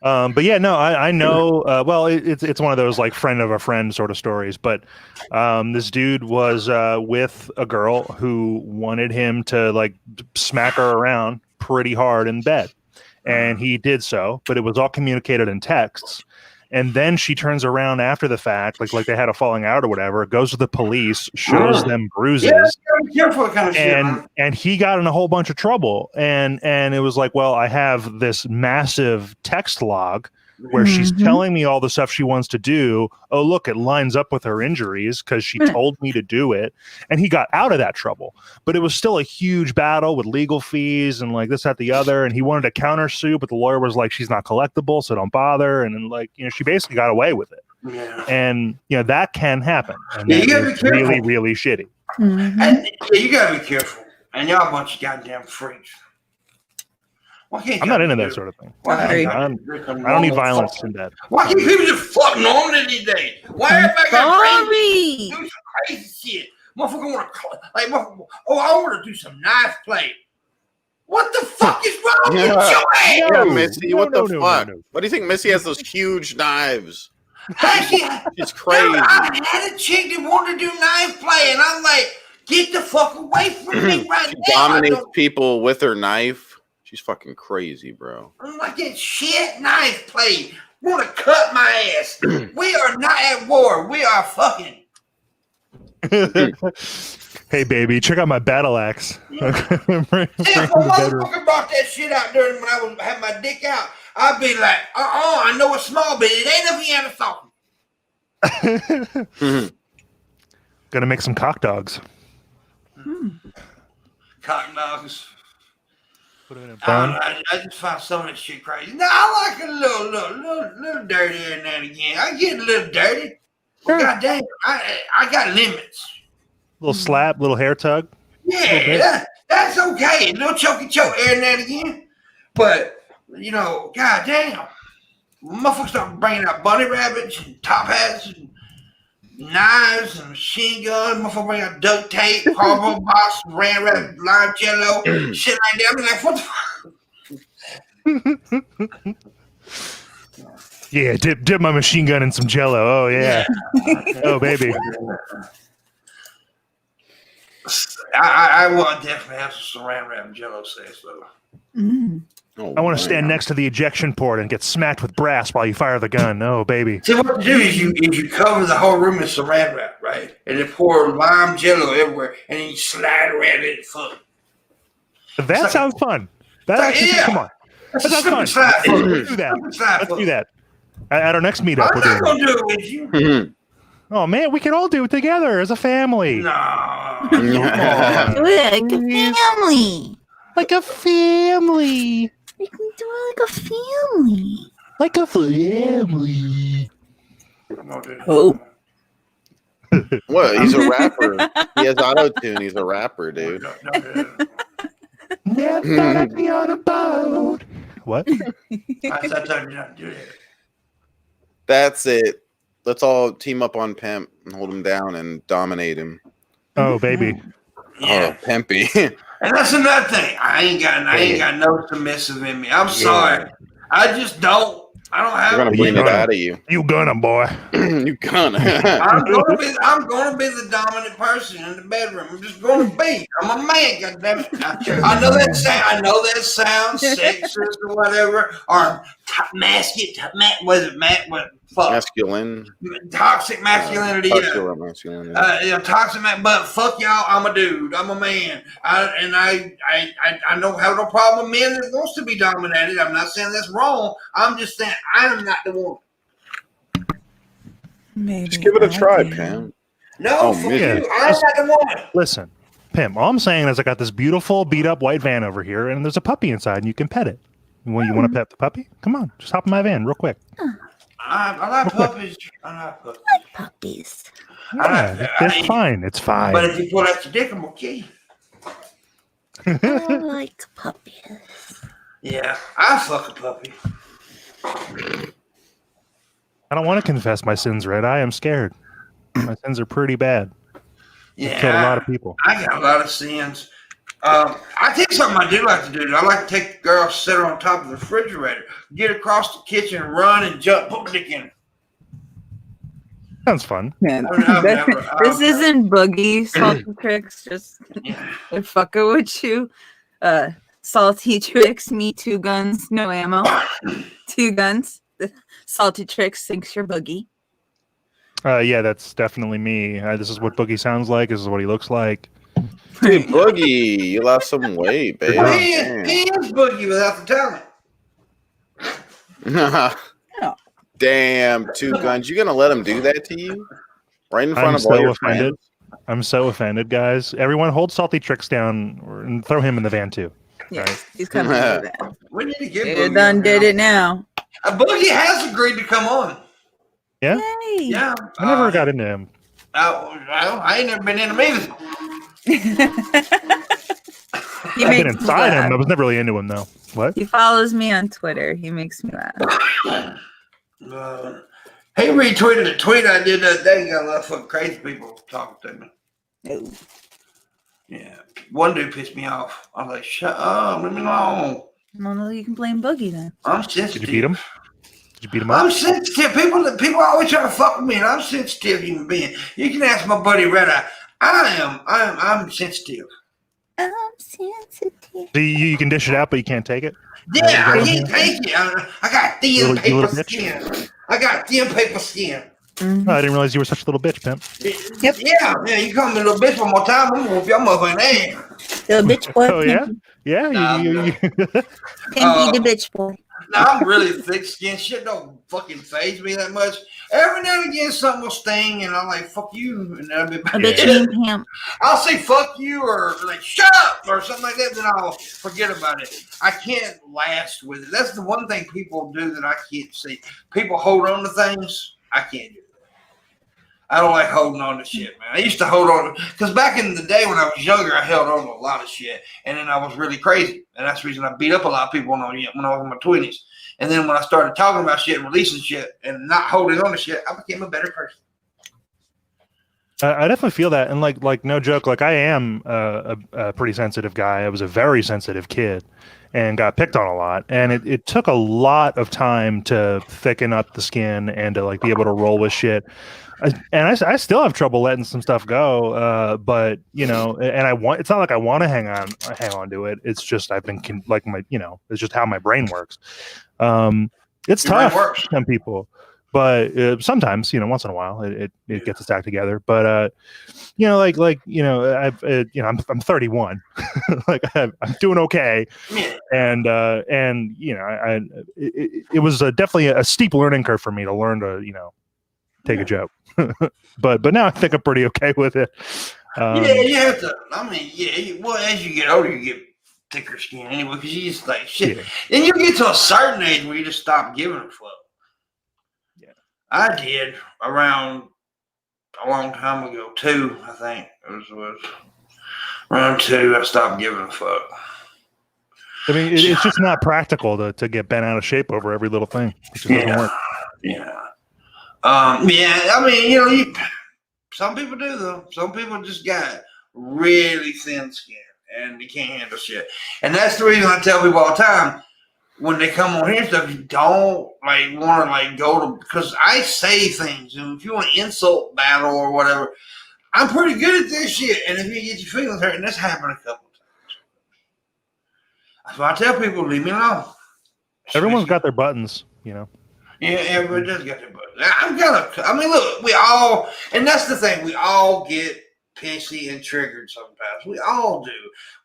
But yeah, no, I know. Well, it's one of those like friend of a friend sort of stories. But this dude was with a girl who wanted him to like smack her around pretty hard in bed, and he did so. But it was all communicated in texts. And then she turns around after the fact, like they had a falling out or whatever, goes to the police, shows them bruises. Be careful kind of shit, and he got in a whole bunch of trouble. And it was like, well, I have this massive text log where she's telling me all the stuff she wants to do. Oh, look, it lines up with her injuries because she told me to do it. And he got out of that trouble. But it was still a huge battle with legal fees and like this, that, the other. And he wanted to countersue, but the lawyer was like, she's not collectible, so don't bother. And then, like, you know, she basically got away with it. Yeah. And, you know, that can happen. And you gotta be careful. Really, really shitty. And, you got to be careful. And y'all a bunch of goddamn freaks. I'm not into that sort of thing. I don't need violence in bed. Why can't people just fuck normally these days? Why everybody got crazy? Do some crazy shit. Motherfucker want to like, I want to do some knife play. What the fuck is wrong with your ass? Yeah, Missy, what the fuck? What do you think Missy has those huge knives? It's crazy. I had a chick that wanted to do knife play, and I'm like, get the fuck away from me right now. She dominates people with her knife. She's fucking crazy, bro. I'm like that shit knife play. Want to cut my ass. We are not at war. We are fucking. Hey, baby, check out my battle axe. Yeah. If a motherfucker brought that shit out during when I was having my dick out, I'd be like, I know it's small, but it ain't a Vienna salt. Gonna make some cock dogs. Cock dogs. Put it in a bun. I just find some of that shit crazy. No, I like a little dirty every now and again. I get a little dirty. Well, goddamn, I got limits. Little slap, little hair tug. Yeah, that's okay. A little choke every now and again. But, you know, goddamn. Motherfuckers start bringing out bunny rabbits and top hats and knives and machine guns. Motherfuckers bring out duct tape, cardboard box, ran rabbit, lime jello, shit like that. I'm like, what the fuck? Yeah, dip my machine gun in some jello. Oh, yeah. Oh, baby. I want to definitely have some saran wrap and jello sex, though. I want to stand next to the ejection port and get smacked with brass while you fire the gun. Oh, baby. See, what you do is you cover the whole room in saran wrap, right? And then pour lime jello everywhere, and then you slide around it fun. That sounds fun. That actually, come on. That sounds fun. Let's do that. Let's do that. At our next meetup, I'm not going to do it with you. Oh man, we can all do it together as a family. No. Do it like a family. Like a family. We can do it like a family. Like a family. Oh. What? He's a rapper. He has auto-tune. He's a rapper, dude. Never thought I'd be on a boat. What? That's it. Let's all team up on Pimp and hold him down and dominate him. Oh, baby. Yeah. Oh, Pimpy. And that's another thing. I ain't got no submissive in me. I'm sorry. I just don't. I don't have. We're gonna bring it out of you. You gonna, boy. You gonna. I'm gonna be the dominant person in the bedroom. I'm just gonna be. I'm a man. Goddammit. I know that sounds sexist or whatever, or Masculine. Toxic masculinity. Toxic man. But fuck y'all. I'm a dude. I'm a man. I don't have no problem with men that wants to be dominated. I'm not saying that's wrong. I'm just saying I'm not the one. Maybe just give it a try, Pam. No, fuck you. I'm not the one. Listen, Pim, all I'm saying is I got this beautiful beat up white van over here, and there's a puppy inside, and you can pet it. You want to pet the puppy? Come on, just hop in my van real quick. I like puppies. I like puppies. Yeah, it's fine. It's fine. But if you pull out your dick, I'm okay. I like puppies. Yeah, I fuck a puppy. I don't want to confess my sins, Red. I am scared. My sins are pretty bad. Yeah, I've killed a lot of people. I got a lot of sins. I think something I do like to do. I like to take the girl, sit her on top of the refrigerator, get across the kitchen, run and jump, put my dick in. Sounds fun. Man, this isn't boogie salty tricks. Just fucking with you. Salty tricks. Me 2 guns, no ammo. 2 guns. Salty tricks thinks you're boogie. Yeah, that's definitely me. This is what Boogie sounds like. This is what he looks like. Dude, Boogie, you lost some weight, baby. Well, he is Boogie without the talent. Damn, 2 guns. You gonna let him do that to you? Right in front of all your friends? I'm so offended, guys. Everyone hold Salty Tricks down and throw him in the van too. Yes, right? He's coming in the van. We need to get Boogie. Done did it now. Boogie has agreed to come on. Yeah? Yay. Yeah. I never got into him. I ain't never been into him either. I've been inside him. I was never really into him though. What? He follows me on Twitter. He makes me laugh. He retweeted a tweet I did that day. Got a lot of fucking crazy people talking to me. Oh. Yeah. One dude pissed me off. I was like, shut up, leave me alone. Well, you can blame Boogie then. I'm sensitive. Did you beat him? Did you beat him up? I'm sensitive. People always try to fuck with me, and I'm a sensitive human being. You can ask my buddy Red Eye. I'm sensitive. I'm sensitive. So you can dish it out, but you can't take it? Yeah, I can't take it. I got thin paper skin. I got thin paper skin. Mm-hmm. Oh, I didn't realize you were such a little bitch, Pimp. Yep. Yeah, you call me a little bitch one more time, I'm gonna whoop your motherfucking ass. Little bitch boy. Oh, yeah? Yeah? Pimpy the bitch boy. No, I'm really thick-skinned. Shit don't fucking faze me that much. Every now and again, something will sting, and I'm like, fuck you. And that'll be a bitch named Hump. I'll say fuck you or like, shut up or something like that, then I'll forget about it. I can't last with it. That's the one thing people do that I can't see. People hold on to things. I can't do that. I don't like holding on to shit, man. I used to hold on because back in the day when I was younger, I held on to a lot of shit, and then I was really crazy, and that's the reason I beat up a lot of people when I was in my 20s. And then when I started talking about shit and releasing shit and not holding on to shit, I became a better person. I definitely feel that, and like no joke, like I am a pretty sensitive guy. I was a very sensitive kid, and got picked on a lot. And it took a lot of time to thicken up the skin and to like be able to roll with shit. And I still have trouble letting some stuff go, but you know, and it's not like I want to hang on to it. It's just I've been it's just how my brain works. It's tough for some people, but sometimes, once in a while it gets its act together. But I'm 31, like I'm doing okay, and it was definitely a steep learning curve for me to learn to take a joke. but now I think I'm pretty okay with it. You have to. I mean, well, as you get older, you get thicker skin anyway, because you just like shit. Then you get to a certain age where you just stop giving a fuck. Yeah, I did around a long time ago, 2, I think it was around 2. I stopped giving a fuck. I mean, it's just not practical to get bent out of shape over every little thing. It just doesn't work. Yeah. I mean, some people do though. Some people just got really thin skin and they can't handle shit. And that's the reason I tell people all the time when they come on here and stuff, you don't want to go to, because I say things, and if you want to insult battle or whatever, I'm pretty good at this shit. And if you get your feelings hurt, and that's happened a couple times. That's why I tell people, leave me alone. Everyone's got their buttons, you know. Yeah, everybody does get their buttons. I mean, look, we all, and that's the thing, we all get pissy and triggered sometimes. We all do.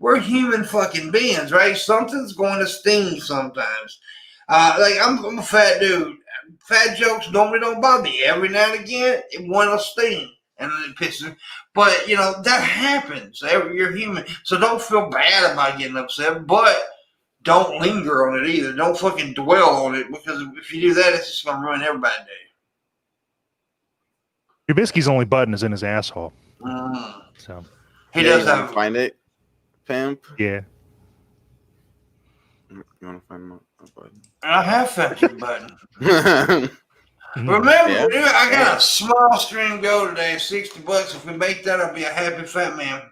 We're human fucking beings, right? Something's going to sting sometimes. I'm a fat dude. Fat jokes normally don't bother me. Every now and again, one will sting. And it pisses me. But, that happens. You're human. So don't feel bad about getting upset, but don't linger on it either. Don't fucking dwell on it, because if you do that, it's just going to ruin everybody's day. Shabisky's only button is in his asshole. So he does have. Find it, Pimp? Yeah. You want to find my button? I have found your button. Remember, dude, I got a small stream goal today, $60. If we make that, I'll be a happy fat man.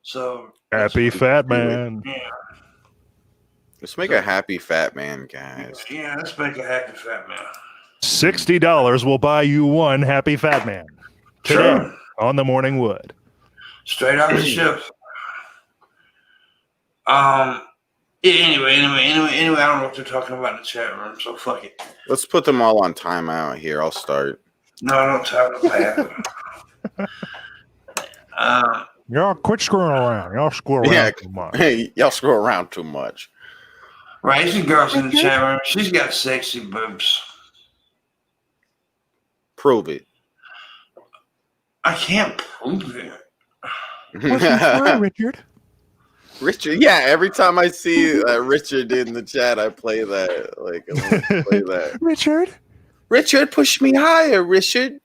So happy fat man. Yeah. Let's make a happy fat man, guys. Yeah, let's make a happy fat man. $60 will buy you one happy fat man. Today on the Morning Wood. Straight out the ship. Anyway, I don't know what they're talking about in the chat room, so fuck it. Let's put them all on timeout here. I'll start. No, don't talk about that. Y'all quit screwing around. Y'all screw around too much. Hey, y'all screw around too much. Right, some girls in the chat room. She's got sexy boobs. Prove it. I can't prove it. Richard. Richard, yeah. Every time I see Richard in the chat, I play that. Play that. Richard, push me higher, Richard.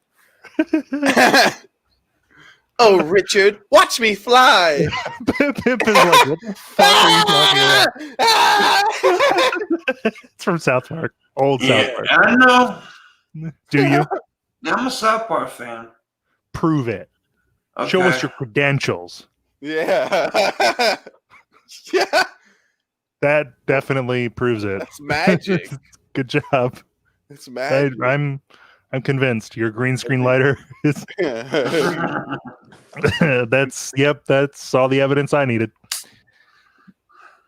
Oh, Richard, watch me fly. Pimp is like, what the fuck are you talking about? It's from South Park. Old South Park. I know. Do you? I'm a South Park fan. Prove it. Okay. Show us your credentials. Yeah. Yeah. That definitely proves it. That's magic. Good job. It's magic. I'm convinced your green screen lighter is that's all the evidence I needed.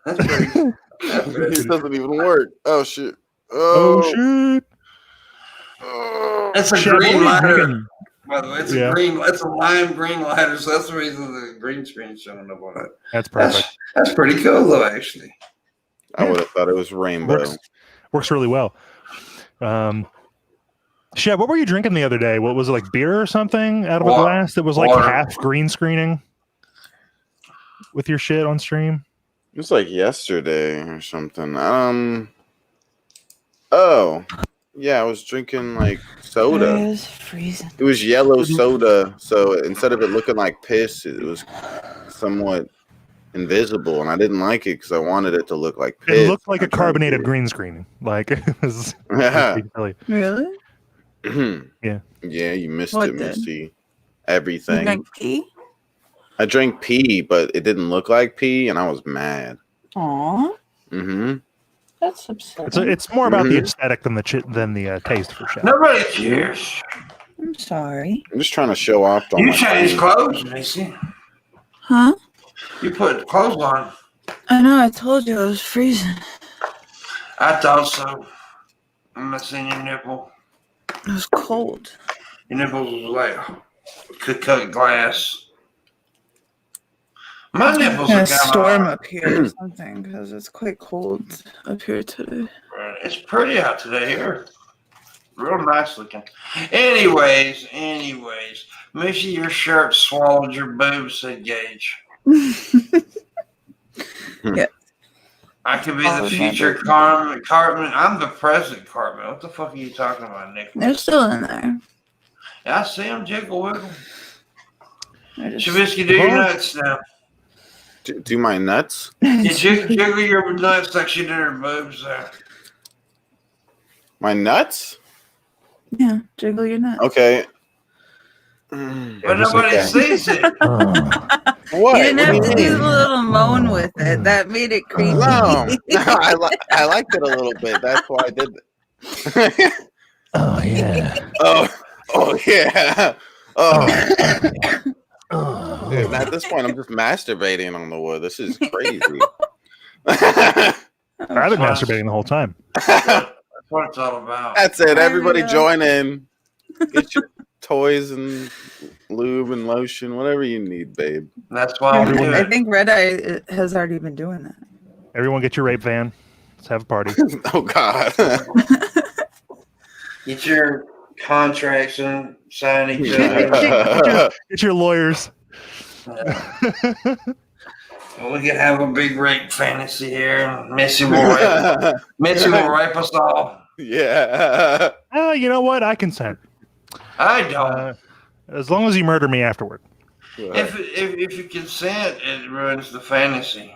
That's pretty. It doesn't even work. Oh shit. Oh shit. That's a green lighter. By the way, it's a lime green lighter, so that's the reason the green screen's showing up on it. That's perfect. That's pretty cool though, actually. I would have thought it was rainbow. Works really well. Shep, what were you drinking the other day? What was it, like beer or something out of a glass that was like half green screening with your shit on stream? It was like yesterday or something. Oh, yeah, I was drinking like soda. It was freezing. It was yellow soda, so instead of it looking like piss, it was somewhat invisible, and I didn't like it because I wanted it to look like piss. It looked like a carbonated green screen. Like, it was Really? Yeah. Yeah, you missed What it, did? Missy. Everything. You drank pee? I drank pee, but it didn't look like pee, and I was mad. Aw. Mm-hmm. That's upsetting. It's more about the aesthetic than the taste for sure. Nobody cares. I'm sorry. I'm just trying to show off. You changed clothes, Missy. Huh? You put clothes on. I know, I told you I was freezing. I thought so. I'm not seeing your nipple. It was cold. Your nipples was like cut glass. My nipples are a storm kind up here or something because it's quite cold up here today. It's pretty out today here. Real nice looking. Anyways, Missy, your shirt swallowed your boobs, said Gage. Yeah. I could be the future Carmen. I'm the present Carmen. What the fuck are you talking about, Nick? They're still in there. Yeah, I see them jiggle wiggle. Shabisky, do your nuts now. Do my nuts? You jiggle your nuts like she did her boobs there. My nuts? Yeah, jiggle your nuts. Okay. But nobody sees it. What? You didn't have to do the little moan with it. That made it creepy. No, I liked it a little bit. That's why I did it. Oh yeah. Oh yeah. Dude, at this point, I'm just masturbating on the wood. This is crazy. I've been masturbating the whole time. That's what it's all about. That's it. Everybody join in. Get your toys and lube and lotion, whatever you need, babe. That's why I think Red Eye has already been doing that. Everyone get your rape van. Let's have a party. Oh God. Get your contracts and sign each other. Get your lawyers. We can have a big rape fantasy here. Missy will rape us all. Yeah. You know what? I consent. I don't. As long as you murder me afterward. If you consent, it ruins the fantasy.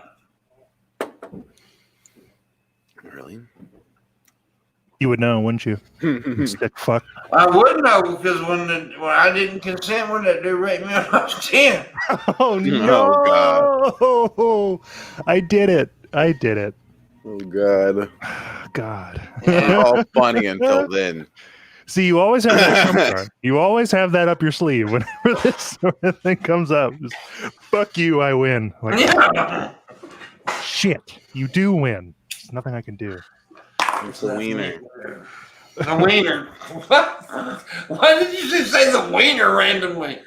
Really? You would know, wouldn't you? Sick fuck. I would know because when I didn't consent, when that dude raped me when I was 10. Oh no! Oh, God. I did it. Oh God. God. Yeah. All funny until then. See, you always have that trump card. You always have that up your sleeve whenever this sort of thing comes up. Just, fuck you, I win. Like, Yeah. shit, you do win. There's nothing I can do. It's the wiener. The wiener. What? Why did you just say the wiener randomly?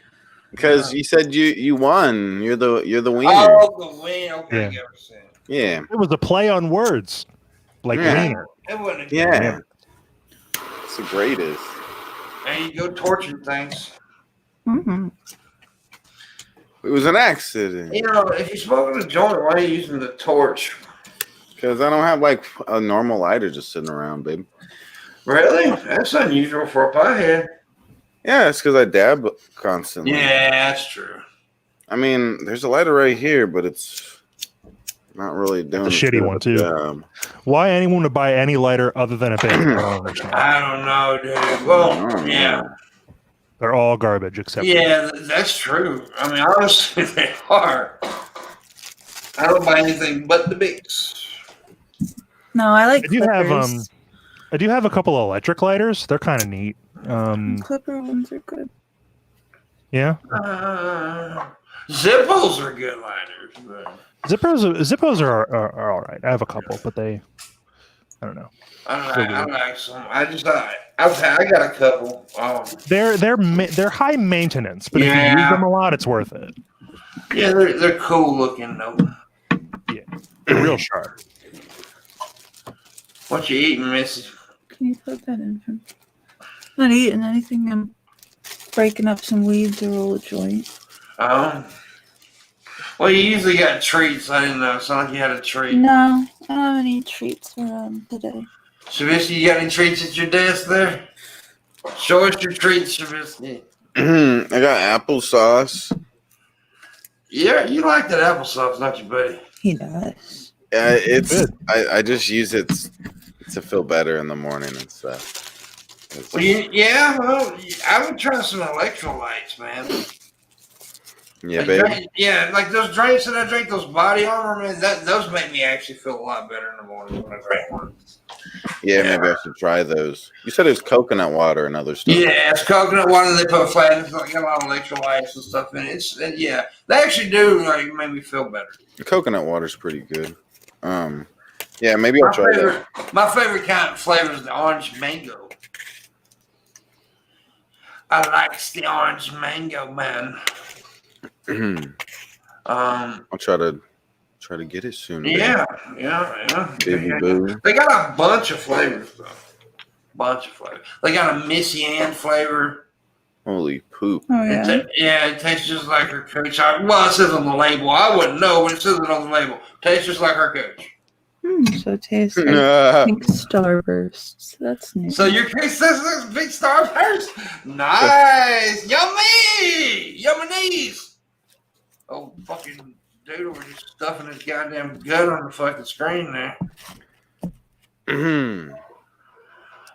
Because you said you won. You're the wiener. Oh, the wiener. Okay, Yeah. It was a play on words, like wiener. It wasn't a good Yeah. It's the greatest. There you go, torching things. Mm-hmm. It was an accident. You know, if you're smoking a joint, why are you using the torch? Because I don't have like a normal lighter just sitting around, babe. Really? That's unusual for a pothead. Yeah, it's because I dab constantly. Yeah, that's true. I mean, there's a lighter right here, but it's not really doing The shitty one too. Why anyone would buy any lighter other than a big? I don't know, dude. Well, yeah. They're all garbage except. Yeah, that's true. I mean, honestly, they are. I don't buy anything but the bigs. No, I like I do have a couple of electric lighters. They're kind of neat. Clipper ones are good. Yeah. Zippos are good lighters. But... Zippos are all right. I have a couple, but I don't know. I like some. I got a couple. They're high maintenance, but if you use them a lot, it's worth it. Yeah, they're cool looking though. Yeah, they're real sharp. What you eating, Missy? Can you put that in? I'm not eating anything. I'm breaking up some weed to roll a joint. Well, you usually got treats. I didn't know. It's not like you had a treat. No, I don't have any treats today. Shabisky, you got any treats at your desk there? Show us your treats, Shabisky. I got applesauce. Yeah, you like that applesauce, don't you, buddy? He does. I just use it to feel better in the morning and stuff. Well, I would try some electrolytes, man. Yeah, baby. Like those drinks that I drink, those body armor, man, those make me actually feel a lot better in the morning when I drink one. Yeah, maybe I should try those. You said it was coconut water and other stuff. Yeah, it's coconut water. They put flat. It's got a lot of electrolytes and stuff in it. They actually do make me feel better. The coconut water's pretty good. Yeah, maybe I'll try that. My favorite kind of flavor is the orange mango. I like the orange mango, man. I'll try to get it soon. Yeah. Baby boo. They got a bunch of flavors though. bunch of flavors. They got a MissyAnn flavor. Holy poop! Oh yeah. It tastes just like her coach. Well, it says on the label. I wouldn't know, but it says it on the label. Tastes just like her coach. So it tastes like pink starbursts. That's new. So your case says this big starburst. Nice, yummy, yummies. Oh, fucking dude over just stuffing his goddamn gut on the fucking screen there.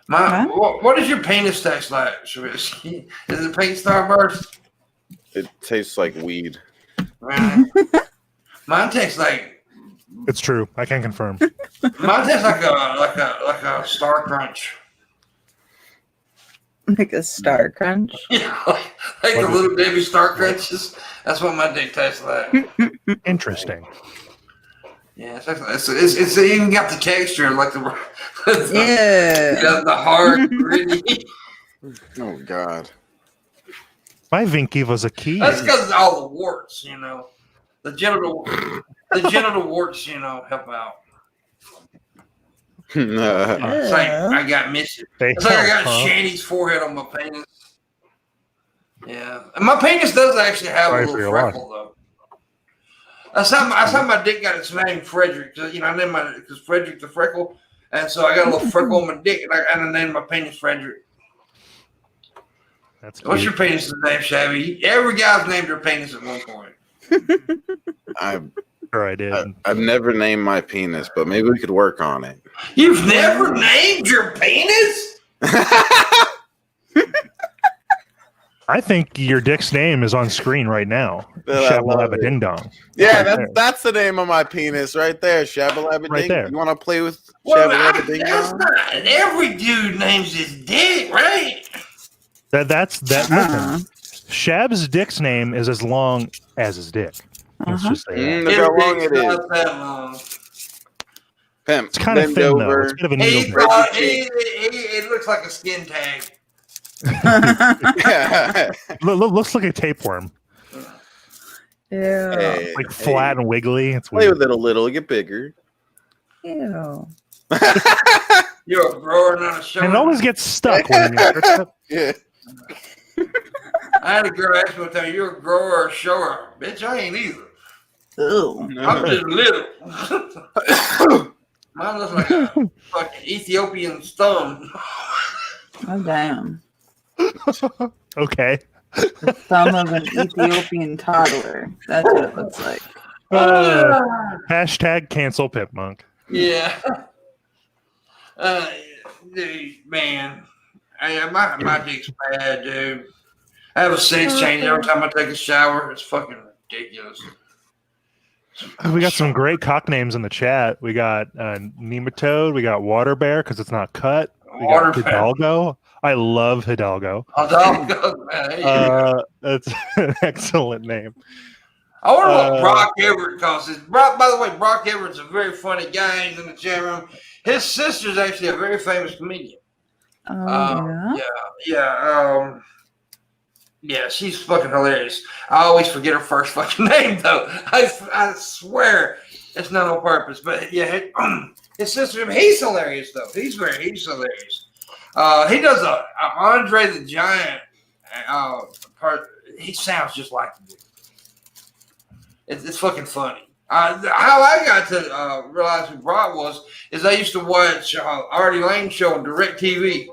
What does your penis taste like, Shabisky? Is it pink starburst? It tastes like weed. Right. Mine tastes like. It's true. I can confirm. Mine tastes like a Star Crunch. Like a Star Crunch? Yeah, like the little baby Star Crunches. That's what my dick tastes like. Interesting. Yeah, it's even got the texture like the hard gritty. Oh God. My Vinky was a key. That's because of all the warts, you know. The genital warts, you know, help out. It's like I got Missy. It's like I got Shanny's forehead on my penis. Yeah, and my penis does actually have a little freckle though. That's how my dick got its name, Frederick. You know, I named because Frederick the freckle, and so I got a little freckle on my dick, and I named my penis Frederick. What's your penis's name, Shabby? Every guy's named their penis at one point. Sure I did. I've never named my penis, but maybe we could work on it. You've never named your penis? I think your dick's name is on screen right now. Shabalaba Ding Dong. Yeah, that's the name of my penis right there. Shabalaba Ding Dong. You want to play with Shabalaba Ding Dong? Every dude names his dick, right? Listen, Shab's dick's name is as long as his dick. Let's just say look how long it is. Not that long. Pimp, it's kind of thin over. though. It's kind of a needle. It looks like a skin tag. Looks like a tapeworm. Yeah. Hey, like flat and wiggly. It's play weird. with it a little, get bigger. Ew. You're a grower, not a shower. And it always gets stuck when you Yeah. I had a girl ask me one time, you're a grower or a shower? Bitch, I ain't either. Ew. I'm just little. Mine looks like a fucking Ethiopian thumb. Oh, damn. Okay. The thumb of an Ethiopian toddler. That's what it looks like. Hashtag cancel Pimpmunk. Yeah. Dude, man. My dick's bad, dude. I have a sex change every time I take a shower. It's fucking ridiculous. We got some great cock names in the chat. We got Nematode. We got Water Bear because it's not cut. We got Hidalgo. I love Hidalgo. Hidalgo, man. That's an excellent name. I wonder what Brock Everett calls it. By the way, Brock Everett's a very funny guy. He's in the chat room. His sister's actually a very famous comedian. Yeah, she's fucking hilarious. I always forget her first fucking name, though. I swear it's not on purpose. But yeah, his sister, he's hilarious, though. He's hilarious. He does a Andre the Giant part. He sounds just like him. It's fucking funny. How I got to realize who Brock was is I used to watch Artie Lane's show on DirecTV.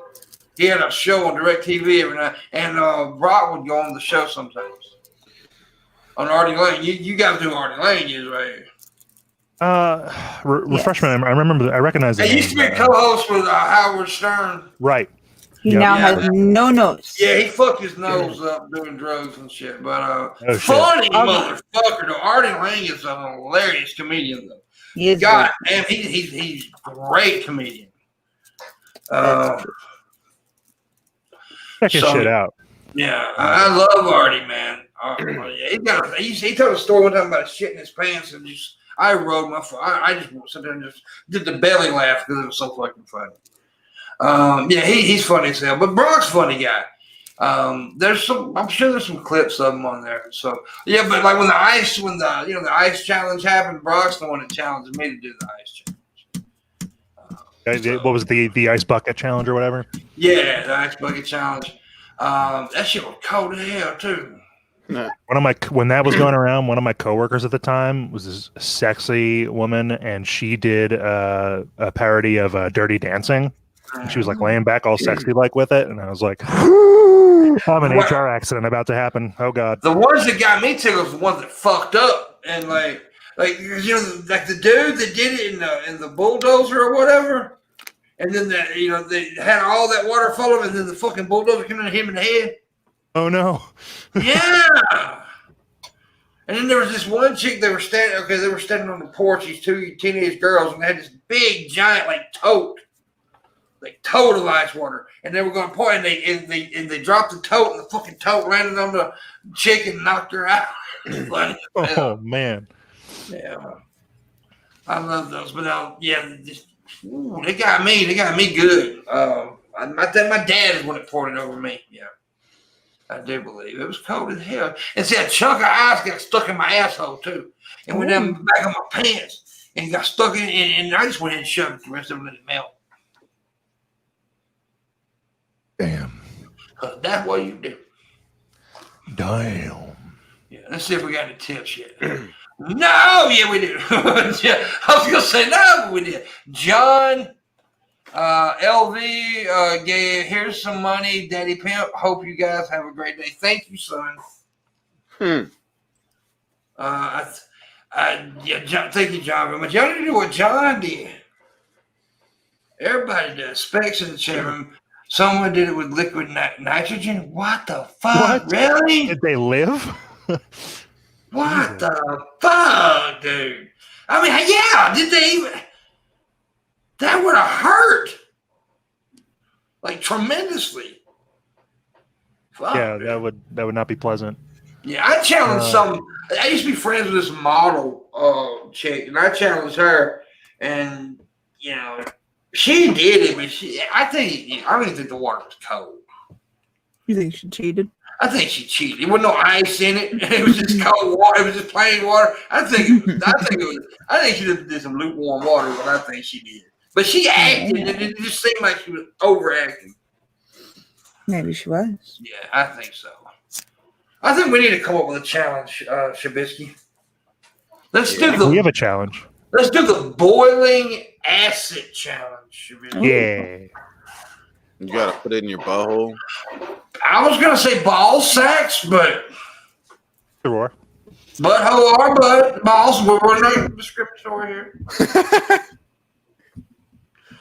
He had a show on DirecTV every night, and Brock would go on the show sometimes. On Artie Lane. You guys know who Artie Lane is, right? Refresh my memory. I remember. I recognize the name. He used to be a co-host with Howard Stern. Right. He now has no nose. Yeah, he fucked his nose up doing drugs and shit. But funny motherfucker. Though. Artie Lang is a hilarious comedian, though. He is. God, man, he's a great comedian. Check his shit out. Yeah, I love Artie, man. He told a story one time about shit in his pants and just I rode my. I just sat there and just did the belly laugh because it was so fucking funny. He's funny as hell, but Brock's a funny guy. I'm sure there's some clips of him on there. So yeah, but like when the ice challenge happened, Brock's the one that challenged me to do the ice challenge. What was the ice bucket challenge or whatever? Yeah, the ice bucket challenge. That shit was cold as hell too. When that was going around, one of my coworkers at the time was this sexy woman, and she did a parody of Dirty Dancing. And she was like laying back all sexy like with it, and I was like, I'm an HR accident about to happen. Oh god. The ones that got me tickled was the ones that fucked up, and like the dude that did it in the bulldozer or whatever, and then they had all that water follow him, and then the fucking bulldozer came in him in the head. Oh no. Yeah. And then there was this one chick. They were standing on the porch. These two teenage girls, and they had this big giant tote of ice water, and they were going to pour, and they dropped the tote, and the fucking tote landed on the chick and knocked her out. Oh man. Yeah. I love those, but they got me. They got me good. I think my dad is one that poured it over me. Yeah. I do believe it was cold as hell. And see, a chunk of ice got stuck in my asshole too, and went down the back of my pants and got stuck in. And I just went ahead and shoved it. The rest of it let it melt. Damn. That's what you do. Damn. Yeah. Let's see if we got any tips yet. No, yeah, we did. Yeah, I was gonna say no, but we did. John. LV, here's some money, Daddy Pimp. Hope you guys have a great day. Thank you, son. John, thank you, John. But y'all need to do what John did. Everybody does. Specs in the chat room. Someone did it with liquid nitrogen. What the fuck? What? Really? Did they live? What the fuck, dude? I mean, yeah, did they even... That would have hurt, tremendously. Fuck, yeah, that would not be pleasant. Yeah, I challenged some. I used to be friends with this model chick, and I challenged her, and she did it, but I don't even think the water was cold. You think she cheated? I think she cheated. There wasn't no ice in it. It was just cold water. It was just plain water. I think she did some lukewarm water, but I think she did. But she acted, and it just seemed like she was overacting. Maybe she was. Yeah, I think so. I think we need to come up with a challenge, Shabisky. We have a challenge. Let's do the boiling acid challenge, Shabisky. Yeah. You gotta put it in your butthole. I was gonna say ball sacks, but Sure. Butthole or butt balls. We're not discriminatory here.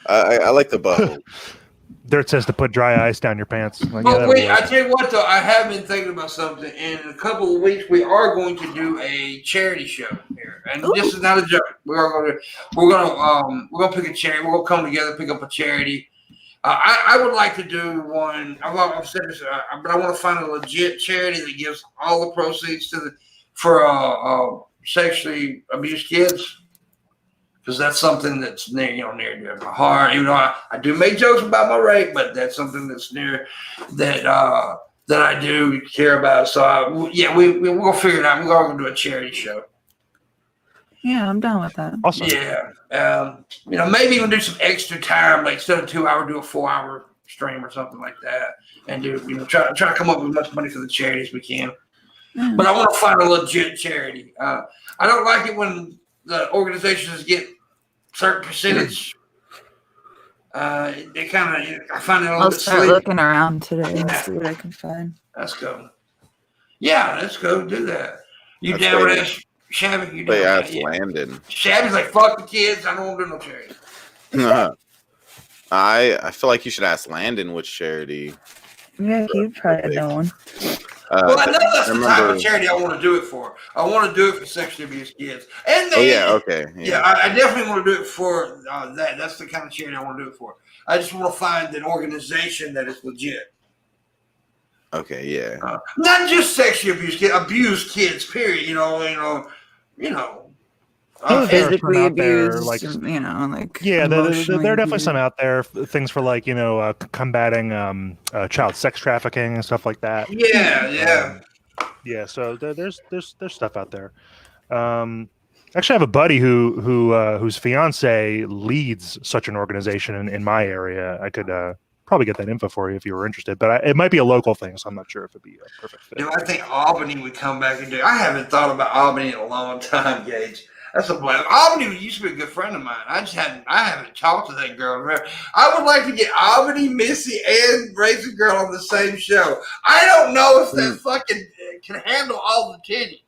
I like the butthole. Dirt says to put dry ice down your pants. But wait, I tell you what though, I have been thinking about something. In a couple of weeks, we are going to do a charity show here, and this is not a joke. We're gonna pick a charity. We're gonna come together, pick up a charity. I would like to do one. I've said this, but I want to find a legit charity that gives all the proceeds for sexually abused kids. Because that's something that's near to my heart. Even though I do make jokes about my rape, but that's something that's near that I do care about. So we'll figure it out. We're all gonna do a charity show. Yeah, I'm down with that. Awesome. Yeah, maybe even do some extra time, like instead of 2 hours, do a 4 hour stream or something like that, and do try to come up with as much money for the charity as we can. Mm. But I want to find a legit charity. I don't like it when the organizations get certain percentage. They kind of, I find it a little bit start looking around today and see what I can find. Let's go. Yeah, let's go do that. You down with that, Shabby? You down with that? Landon. Shabby's like, fuck the kids. I don't want to do no charity. I feel like you should ask Landon which charity. Yeah, he'd probably know one. Well, I know that's the type of charity I want to do it for. I want to do it for sexually abused kids. And okay. Yeah, I definitely want to do it for that. That's the kind of charity I want to do it for. I just want to find an organization that is legit. Okay, yeah. Not just sexually abused kids, period. Physically abused, yeah, there are definitely some out there. Things for combating child sex trafficking and stuff like that. Yeah. Yeah, so there's stuff out there. Actually, I have a buddy whose fiance leads such an organization in my area. I could probably get that info for you if you were interested, but it might be a local thing, so I'm not sure if it'd be a perfect fit. Dude, I think Albany would come back and do. I haven't thought about Albany in a long time, Gage. That's a blame. Albany used to be a good friend of mine. I haven't talked to that girl. I would like to get Albany, Missy, and Raisin Girl on the same show. I don't know if that fucking can handle all the titty.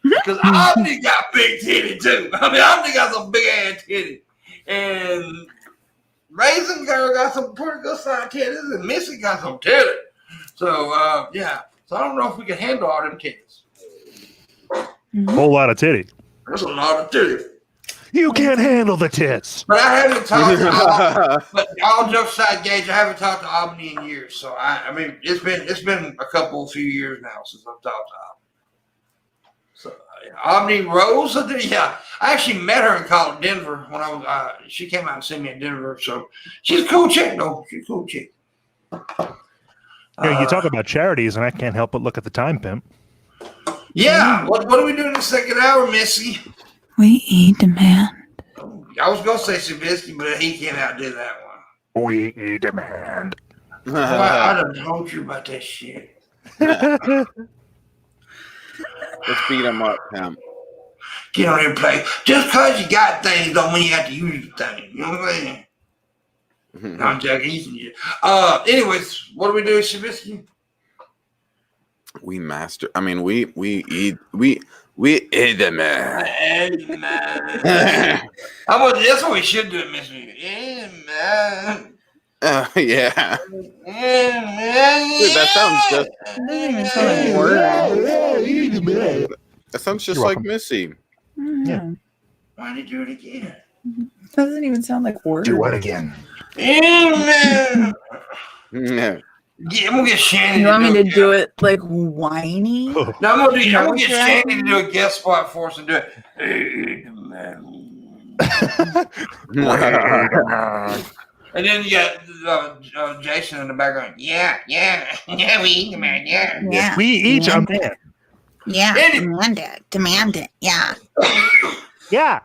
Because Albany got big titty too. I mean, Albany got some big ass titty. And Raisin Girl got some pretty good sized titties, and Missy got some titty. So, yeah. So I don't know if we can handle all them titties. A whole lot of titty. There's a lot of titty. You can't handle the tits. But I haven't talked to Albany. But all jokes aside, Gage, I haven't talked to Albany in years. So I mean, it's been a few years now since I've talked to Albany. So Albany Rose, yeah, I actually met her in Denver when I was. She came out and see me in Denver. So she's a cool chick, though. She's a cool chick. You talk about charities, and I can't help but look at the time, Pimp. Yeah, what are we doing in the second hour, Missy? We demand. I was gonna say Shabisky, but he can't outdo that one. We demand. I done told you about that shit. Let's beat him up, Pimp. Get on here and play. Just because you got things don't mean you have to use the thing. You know what I'm saying? No, I'm joking. Anyways, what do we do, Shabisky? We master. I mean, we eat the man. That's what we should do, Miss Me. Yeah. Yeah, Dude, that sounds just. Doesn't even sound like word. That sounds just You're like welcome. Missy. Yeah. why did you do it again? Doesn't even sound like word. Do what again? Yeah. Yeah. I'm gonna get Shannon. You want me to do it like whiny? No, I'm gonna get Shannon to do a guest spot for us and do it. Hey, man. And then you got Jason in the background. Yeah, we eat them, man. Yeah. We each a man. Yeah, Andy. demand it. Yeah. Yeah.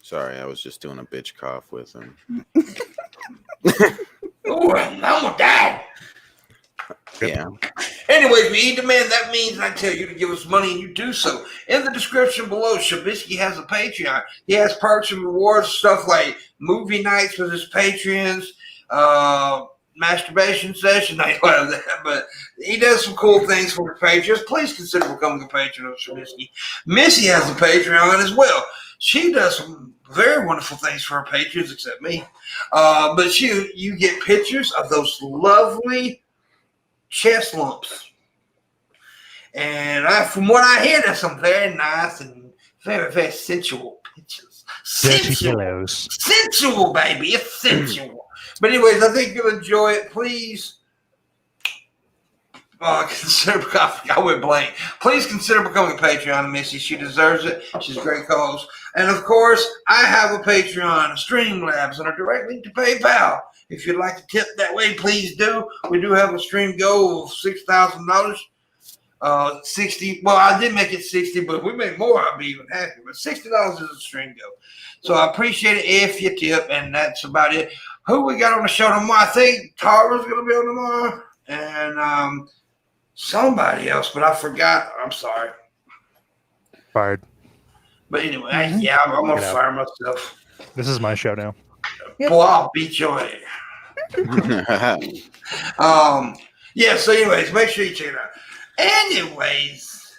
Sorry, I was just doing a bitch cough with him. Oh, I'm gonna die. Yeah. Anyways, we eat the man. That means I tell you to give us money, and you do so. In the description below, Shabisky has a Patreon. He has perks and rewards, stuff like movie nights with his patrons, masturbation session. I love that, but he does some cool things for the patrons. Please consider becoming a patron of Shabisky. Missy has a Patreon as well. She does some very wonderful things for her patrons, except me. But you get pictures of those lovely chest lumps. And from what I hear, there's some very nice and very, very sensual pictures. Sensual, baby. It's sensual. But anyways, I think you'll enjoy it. Please consider. I went blank. Please consider becoming a Patreon of Missy. She deserves it. She's a great cause. And of course, I have a Patreon, a Streamlabs, and a direct link to PayPal. If you'd like to tip that way, please do. We do have a stream goal of $6,000. 60. Well, I did make it 60, but if we make more, I'll be even happier. But $60 is a stream goal. So I appreciate it if you tip, and that's about it. Who we got on the show tomorrow? I think Tara's going to be on tomorrow, and somebody else, but I forgot. I'm sorry. Fired. But anyway, I'm going to fire myself. This is my show now. Boy, I'll beat your ass. Yeah, so anyways, make sure you check it out. Anyways.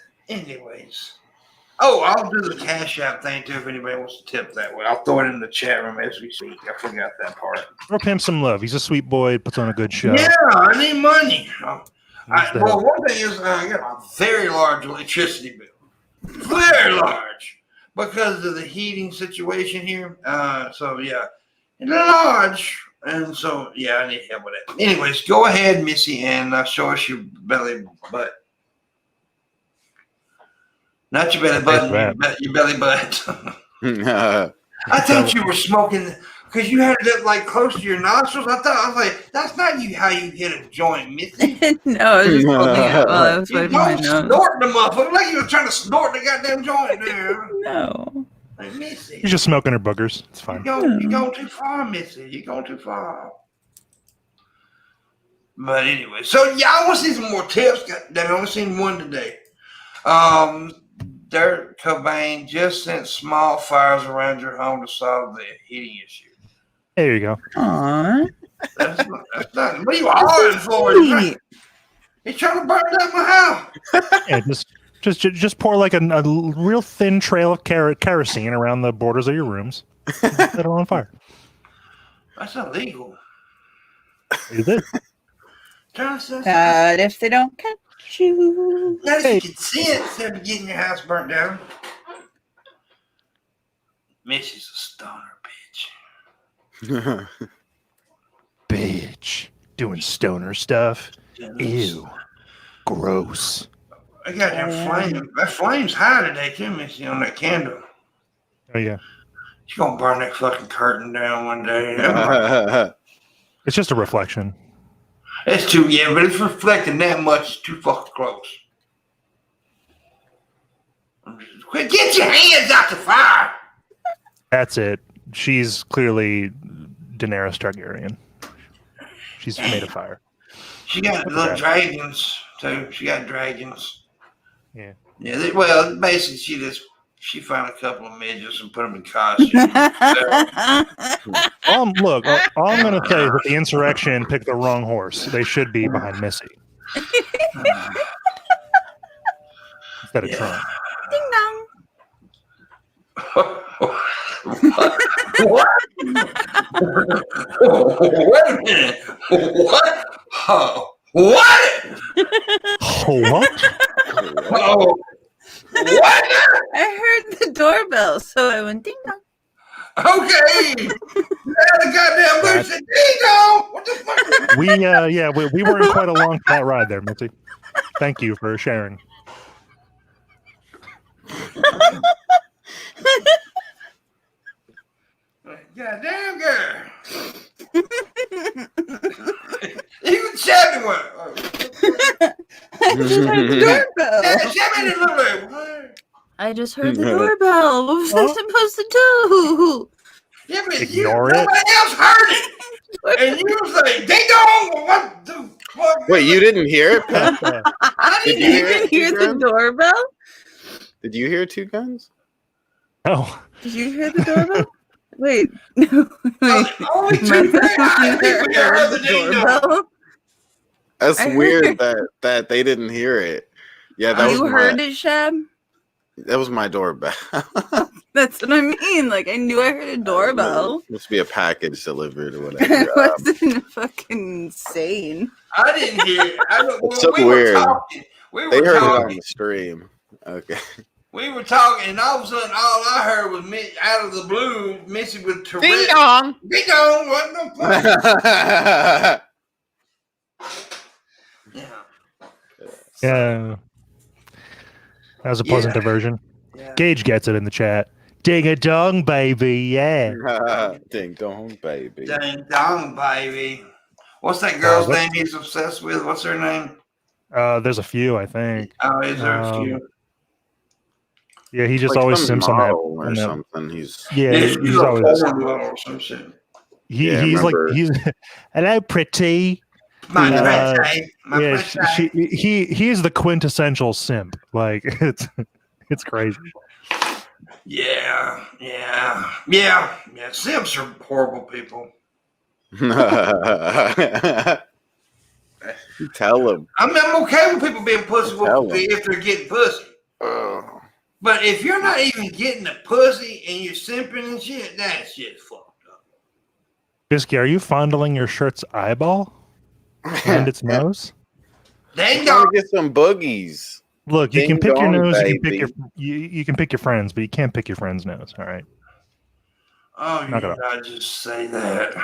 Oh, I'll do the Cash App thing too if anybody wants to tip that way. I'll throw it in the chat room as we speak. I forgot that part. Throw him some love. He's a sweet boy, puts on a good show. Yeah, I need money. Well, one thing is I got a very large electricity bill. Very large. Because of the heating situation here. So, yeah. It's large. And so, yeah, I need help with that. Anyways, go ahead, Missy, and show us your belly butt. Not your belly button, your belly butt. I thought you were smoking because you had it like close to your nostrils. I was like, that's not how you hit a joint, Missy. No, I was just holding it while I was wiping my nose. Snort the motherfucker like you were trying to snort the goddamn joint there. No. Like, Missy. You're just smoking her boogers. It's fine. You're going too far, Missy. You're going too far. But anyway, so y'all want to see some more tips? I've only seen one today. Dirt Cobain just sent small fires around your home to solve the heating issue. There you go. Aww. That's not. What are you hollering for? He's trying to burn down my house. Yeah, just pour like a real thin trail of kerosene around the borders of your rooms. Set it on fire. That's illegal. Is it? But if they don't catch you. Now you can see it instead of getting your house burnt down. Missy's a stoner bitch. Bitch. Doing stoner stuff. Ew. Gross. I got that flame. That flame's high today too, Missy, on that candle. Oh yeah. She's gonna burn that fucking curtain down one day. It's just a reflection. It's too, but it's reflecting that much. It's too fucking close. Quit, get your hands out the fire. That's it. She's clearly Daenerys Targaryen. She's made of fire. She got little dragons too. She got dragons. Yeah. Yeah. Well, basically, she found a couple of midgets and put them in costumes. Look, all I'm going to say is that the insurrection picked the wrong horse. They should be behind Missy. Instead of Trump. Ding dong. What? Wait a minute. What? What? What? Oh. What? I heard the doorbell, so I went ding dong. Okay. The goddamn bitch said ding dong. What the fuck? We were in quite along for that ride there, Missy. Thank you for sharing. Goddamn girl. Even Shabby went. I just heard the doorbell. What was I supposed to do? Yeah, but ignore it. Nobody else heard it. And you was like, ding dong. What the fuck? Wait, you didn't hear it? I didn't hear the doorbell. Did you hear Two Guns? Oh. Did you hear the doorbell? Wait. Wait. Only two heard the doorbell. That's weird that they didn't hear it. Yeah, that was heard it, Shab? That was my doorbell. That's what I mean. Like, I knew I heard a doorbell. Must be a package delivered or whatever. I wasn't fucking insane. I didn't hear it. It's so weird. They heard it on the stream. Okay. We were talking, and all of a sudden, all I heard was me out of the blue, Missy with Tourette's. Ding dong! Ding dong! What the fuck? Yeah. That was a pleasant diversion. Yeah. Gage gets it in the chat. Ding a dong, baby. Yeah. Ding dong, baby. Ding dong, baby. What's that girl's name he's obsessed with? What's her name? There's a few, I think. Oh, is there a few? Yeah, he just always simps on that or something. He's always or some shit. He's like hello, pretty. My he is the quintessential simp. Like it's crazy. Yeah. Simps are horrible people. Tell them. I'm okay with people being pussy if they're getting pussy. But if you're not even getting the pussy and you're simping and shit, that shit's fucked up. Bisky, are you fondling your shirt's eyeball and its nose? Dang dong. Get some boogies. Look, you can pick your nose. You can pick your friends, but you can't pick your friend's nose. All right. Oh, you gotta just say that.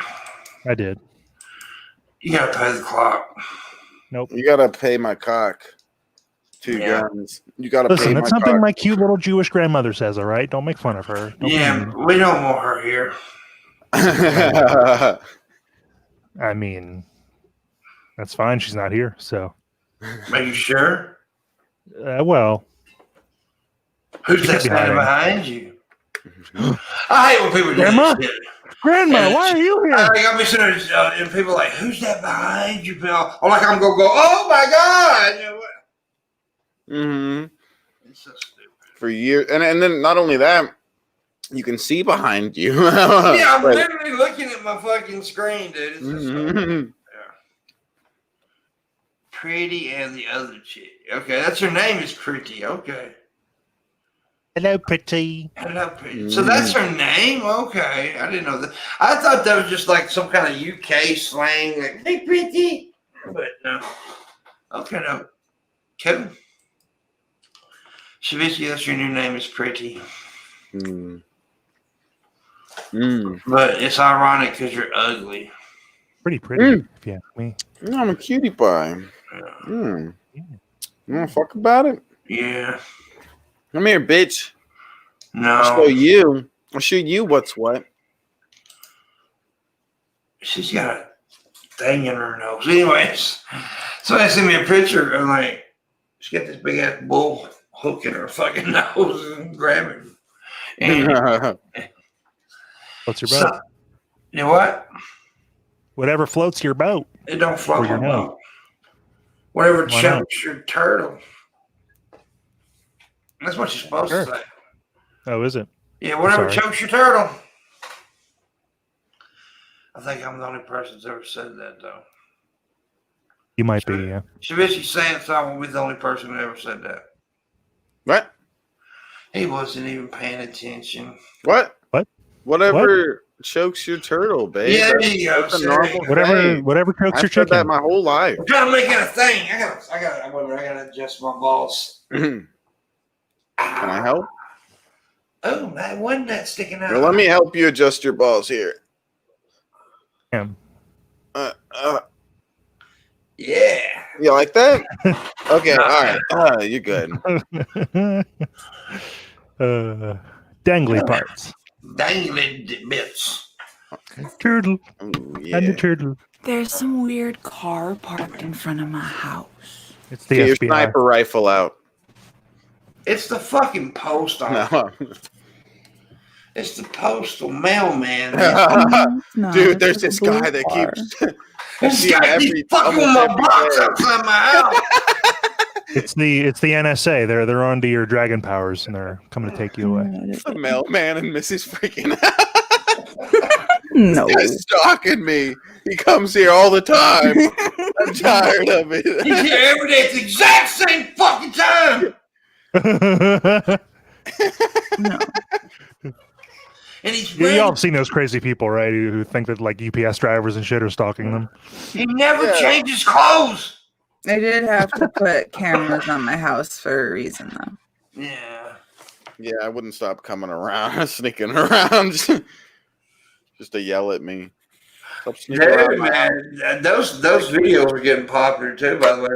I did. You gotta pay the clock. Nope. You gotta pay my cock. Two guns. You gotta listen. Pay That's something my cute little Jewish grandmother says. All right, don't make fun of her. We don't want her here. I mean, that's fine. She's not here, so. Are you sure? Well. Who's that standing behind you? I hate when people do that shit. Grandma, why are you here? I got me sitting there, and people are like, who's that behind you, Bill? Or like I'm going to go, oh my God. You know what? Mm-hmm. It's so stupid. For years. And then not only that, you can see behind you. Yeah, I'm literally looking at my fucking screen, dude. It's just so Pretty and the other chick. Okay, that's her name is Pretty. Okay. Hello, Pretty. Hello, Pretty. So that's her name? Okay. I didn't know that. I thought that was just like some kind of UK slang, like, hey, Pretty. But no. Okay, no. Kevin. Shabisky, that's your new name is Pretty. But it's ironic because you're ugly. Pretty, if you ask me. I'm a cutie pie. You want to fuck about it? Yeah. Come here, bitch. No. I'll show you what's what. She's got a thing in her nose. Anyways, somebody sent me a picture and like, she's got this big ass bull hook in her fucking nose and grabbing. And what's your boat? You know what? Whatever floats your boat. It don't float my boat. Whatever chokes your turtle. That's what you're supposed to say. Oh, is it? Yeah, whatever chokes your turtle. I think I'm the only person that's ever said that, though. You might be, yeah. Shabisky saying so I won't be the only person who ever said that. What? He wasn't even paying attention. What? Whatever What? chokes your turtle, babe. Yeah, there you go. Whatever chokes your chicken. I've said that my whole life. I'm trying to make it a thing. I gotta adjust my balls. Can I help? Oh, that wasn't that sticking out. Well, let me help you adjust your balls here. Yeah. Yeah. You like that? Okay, all right. You're good. Dangly parts. Dangly bits. Turtle. Ooh, yeah. And the turtle. There's some weird car parked in front of my house. It's the Get your FBI. sniper rifle out. It's the fucking post office. No. It's the postal mailman. No, Dude, there's this guy that keeps fucking with my box outside my house. It's the NSA. They're onto your dragon powers and they're coming to take you away. It's the mailman and Missy's freaking out. No. This guy's stalking me. He comes here all the time. I'm tired of it. He's here every day at the exact same fucking time. No. And he's Y'all have seen those crazy people, right? Who think that like UPS drivers and shit are stalking them. He never changes clothes. I did have to put cameras on my house for a reason, though. Yeah. Yeah, I wouldn't stop coming around, sneaking around, just to yell at me. Stop sneaking around my house. Man, those videos are getting popular too. By the way,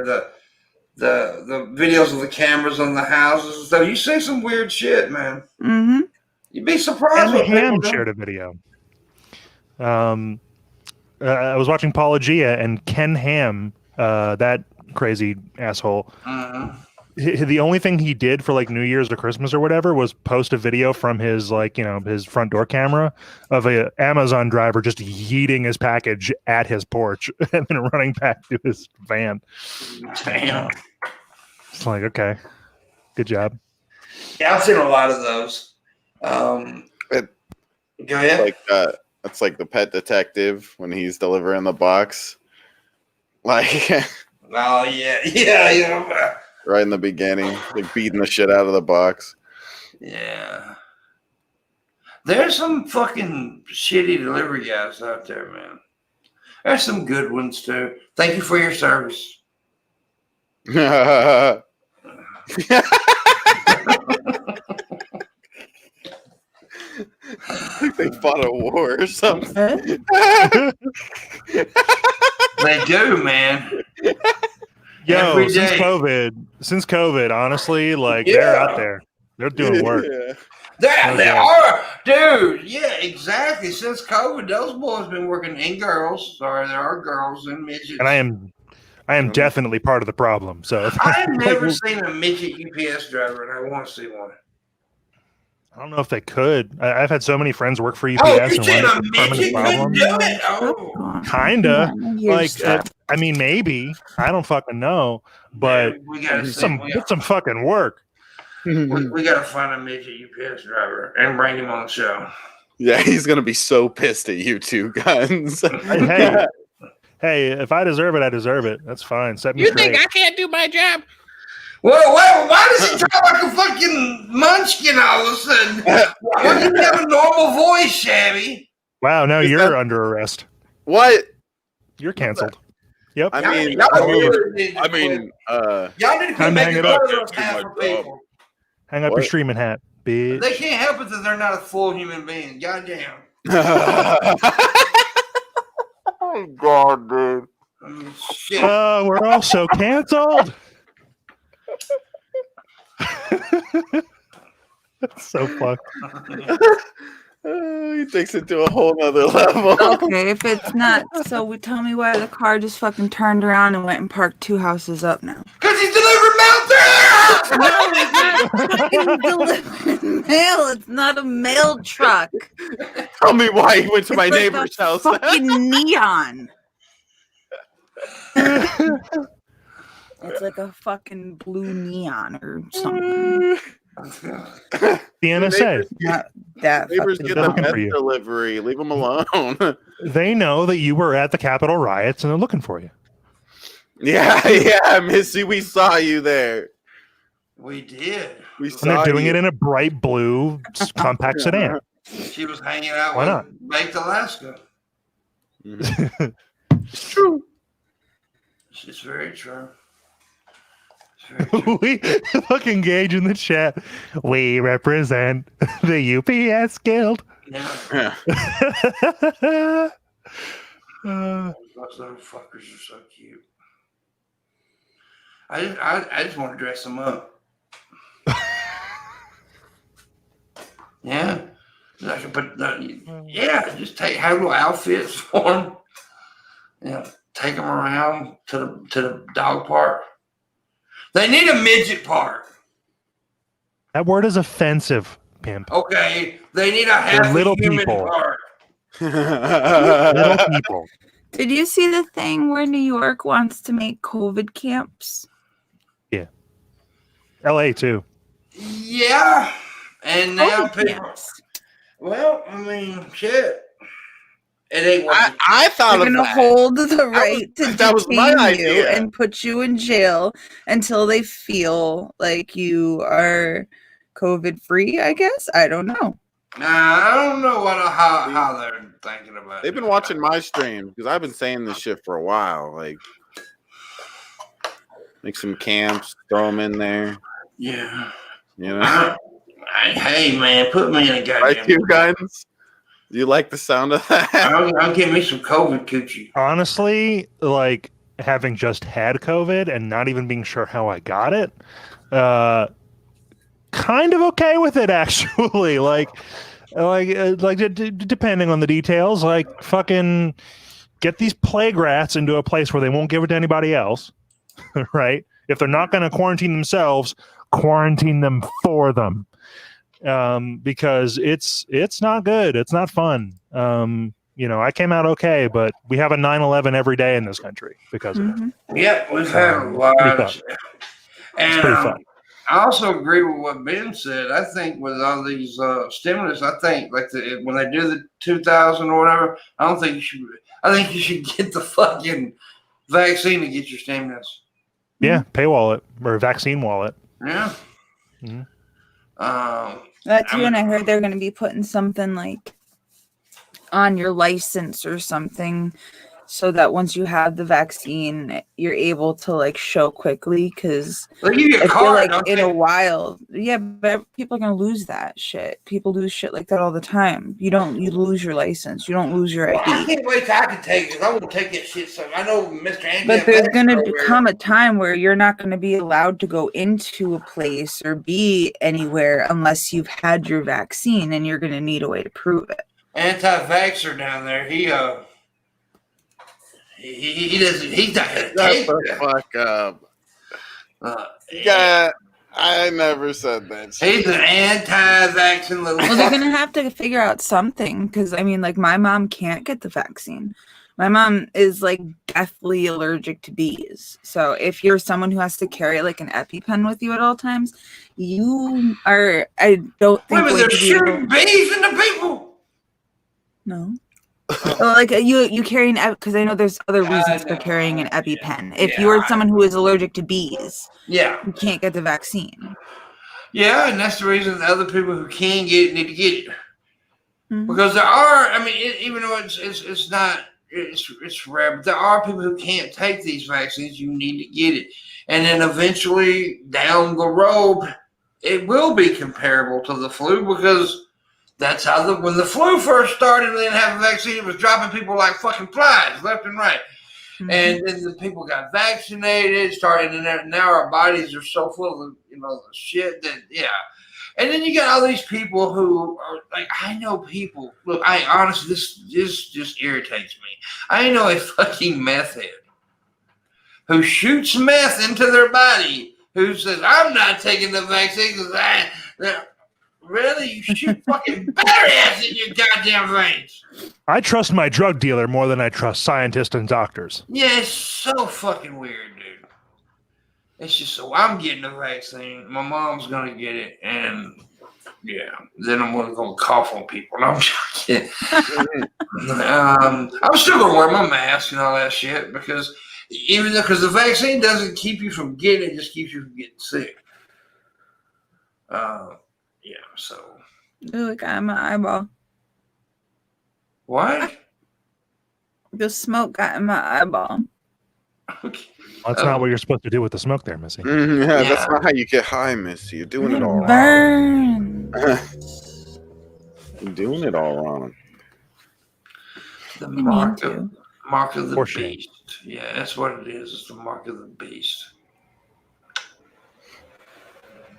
the videos of the cameras on the houses. So you say some weird shit, man. Mm-hmm. You'd be surprised. And Ham shared a video. I was watching Paula Gia and Ken Ham, that crazy asshole. The only thing he did for like New Year's or Christmas or whatever was post a video from his his front door camera of a Amazon driver just yeeting his package at his porch and then running back to his van. Damn. It's like, okay, good job. Yeah, I've seen a lot of those. Go ahead. It's like the Pet Detective when he's delivering the box. Like, oh yeah. Right in the beginning, like beating the shit out of the box. Yeah. There's some fucking shitty delivery guys out there, man. There's some good ones too. Thank you for your service. They fought a war or something. They do, man. Yo, since COVID, honestly, like they're out there. They're doing work. They are, dude. Yeah, exactly. Since COVID, those boys been working in girls. Sorry, there are girls and midgets. And I am definitely part of the problem. So I have never seen a midget UPS driver, and I want to see one. I don't know if they could. I've had so many friends work for UPS and run into permanent problems. Kinda. Like, I mean, maybe. I don't fucking know. But it's some fucking work. We gotta find a midget UPS driver and bring him on the show. Yeah, he's gonna be so pissed at you two guns. Hey, if I deserve it, I deserve it. That's fine. Set me you straight. think I can't do my job? Well, why does he talk like a fucking munchkin all of a sudden? Why do you have a normal voice, Shabby? Wow, now you're under arrest. What? You're canceled. Yep. I mean, y'all need to quit hang it up. Hang up What? your streaming hat, bitch. They can't help it that they're not a full human being. Goddamn. Oh God, dude. Shit. We're all so canceled. That's so fucked. He takes it to a whole nother level. Okay, if it's not, so tell me why the car just fucking turned around and went and parked 2 houses up now. Because he's delivering mail there! No, he's not fucking delivering mail. It's not a mail truck. Tell me why he went to my neighbor's house. Fucking neon. It's like a fucking blue neon or something. The NSA. Neighbors get the meth delivery. Leave them alone. They know that you were at the Capitol riots and they're looking for you. Yeah, Missy, we saw you there. We did. We saw and they're doing it in a bright blue compact sedan. She was hanging out Why with Baked Alaska. It's true. It's very true. We fucking Gage in the chat. We represent the UPS Guild. Yeah. Those little fuckers are so cute. I just want to dress them up. Yeah. I can put just have little outfits for them. Yeah, take them around to the dog park. They need a midget park. That word is offensive, Pimp. Okay, they need a half little human people. park. Little people. Did you see the thing where New York wants to make COVID camps? Yeah. LA too. Yeah. And now people. Camps. Well, I mean, shit. It ain't what I thought They're of gonna that. hold the right to that was my detain you idea. and put you in jail until they feel like you are COVID free, I guess. I don't know. I don't know how they're thinking about it. They've been watching my stream because I've been saying this shit for a while. Like, make some camps, throw them in there. Yeah. You know? Hey, man, put me in a goddamn. Right, you guys? Do you like the sound of that? I'll give me some COVID coochie. Honestly, like having just had COVID and not even being sure how I got it, kind of okay with it actually. Depending on the details, like fucking get these plague rats into a place where they won't give it to anybody else, right? If they're not going to quarantine themselves, quarantine them for them. Because it's not good. It's not fun. I came out okay, but we have a 9/11 every day in this country because of it. Yep, we've had a lot of shit. And pretty fun. I also agree with what Ben said. I think with all these stimulus, I think when they do the 2,000 or whatever, I think you should get the fucking vaccine to get your stimulus. Yeah, pay wallet or vaccine wallet. Yeah. Mm-hmm. That too, and I heard they're going to be putting something like on your license or something so that once you have the vaccine, you're able to like show quickly. Because I feel like in a while, but people are gonna lose that shit. People lose shit like that all the time. You lose your license. You don't lose your ID. I can't wait till I can take it. I want to take that shit. So I know Mr. Andy. But there's gonna become a time where you're not gonna be allowed to go into a place or be anywhere unless you've had your vaccine, and you're gonna need a way to prove it. Anti-vaxxer down there, he doesn't. He's not gonna take the fuck up. Yeah, I never said that. He's an anti-vaccine little. Well, they're gonna have to figure out something because I mean, like my mom can't get the vaccine. My mom is like deathly allergic to bees. So if you're someone who has to carry like an EpiPen with you at all times, you are. I don't think. Wait, they're shooting bees into people. No. Well, like you carry an because I know there's other reasons for carrying an EpiPen. If you are someone who is allergic to bees, you can't get the vaccine. Yeah, and that's the reason the other people who can get it need to get it. Mm-hmm. Because there are, I mean, even though it's not, it's rare, but there are people who can't take these vaccines. You need to get it, and then eventually down the road, it will be comparable to the flu because. That's how when the flu first started and they didn't have a vaccine, it was dropping people like fucking flies left and right. Mm-hmm. And then the people got vaccinated, and now our bodies are so full of, the shit that, And then you got all these people who are like, I know people, look, honestly, this just irritates me. I know a fucking meth head who shoots meth into their body who says, I'm not taking the vaccine because really? You shoot fucking battery acid in your goddamn veins. I trust my drug dealer more than I trust scientists and doctors. Yeah, it's so fucking weird, dude. It's just so I'm getting the vaccine. My mom's gonna get it, and then I'm gonna go cough on people. No, I'm joking. I'm still gonna wear my mask and all that shit because the vaccine doesn't keep you from getting it, it just keeps you from getting sick. So. Ooh, it got in my eyeball. What? The smoke got in my eyeball. Okay. That's not what you're supposed to do with the smoke there, Missy. That's not how you get high, Missy. You're doing it all wrong. You're doing it all wrong. The mark of the beast. Yeah, that's what it is. It's the mark of the beast.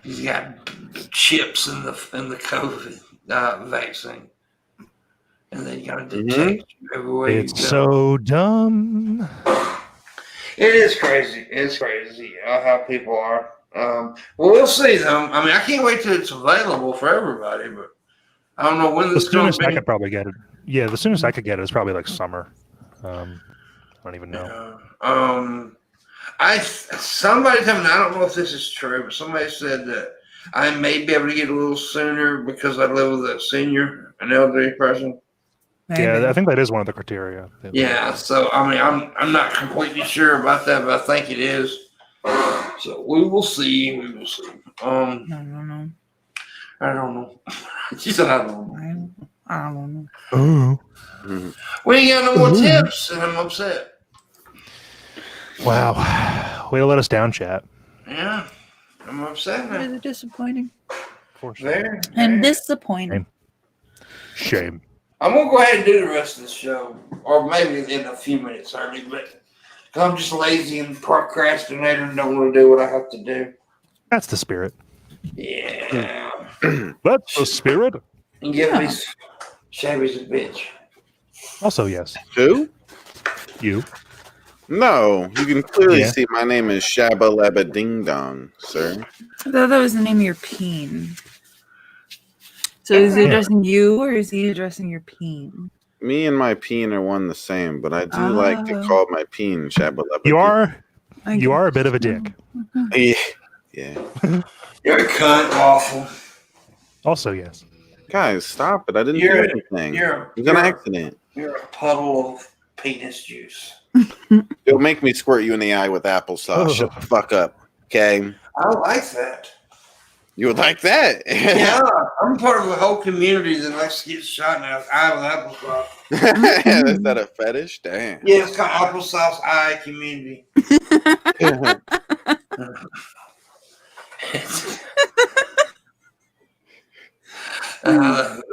He's got chips in the COVID vaccine, and they got to detect you everywhere you go. It's so dumb. It is crazy. It's crazy how people are. Well, we'll see though. I mean, I can't wait till it's available for everybody, but I don't know when this is going to be. The soonest I could probably get it. Yeah, the soonest I could get it is probably like summer. I don't even know. Somebody told me, I don't know if this is true, but somebody said that I may be able to get a little sooner because I live with an elderly person. Maybe. Yeah, I think that is one of the criteria. Yeah, so I mean, I'm not completely sure about that, but I think it is. So we will see. We will see. I don't know. I don't know. She said I don't know. I don't know. Oh. We ain't got no more tips, and I'm upset. Wow. Way to let us down, chat. Yeah. I'm upset now. Really disappointing. Very. I'm disappointed. Shame. I'm going to go ahead and do the rest of the show. Or maybe in a few minutes, Ernie. But I'm just lazy and procrastinator and don't want to do what I have to do. That's the spirit. Yeah. That's the spirit. And give these Shabbies a bitch. Also, yes. Who? You. No, you can clearly see my name is Shabba Labba Ding Dong, sir. I thought that was the name of your peen. So is he addressing you or is he addressing your peen? Me and my peen are one the same, but I do like to call my peen Shabba Labba. You are a bit of a dick. Yeah. You're a cunt, awful. Also, yes. Guys, stop it. I didn't do anything. It was an accident. You're a puddle of penis juice. It'll make me squirt you in the eye with applesauce. Shut the fuck up, okay? I like that. You would like that? Yeah, I'm part of a whole community that likes to get shot now. Eye with applesauce. Is that a fetish? Damn. Yeah, it's called applesauce eye community.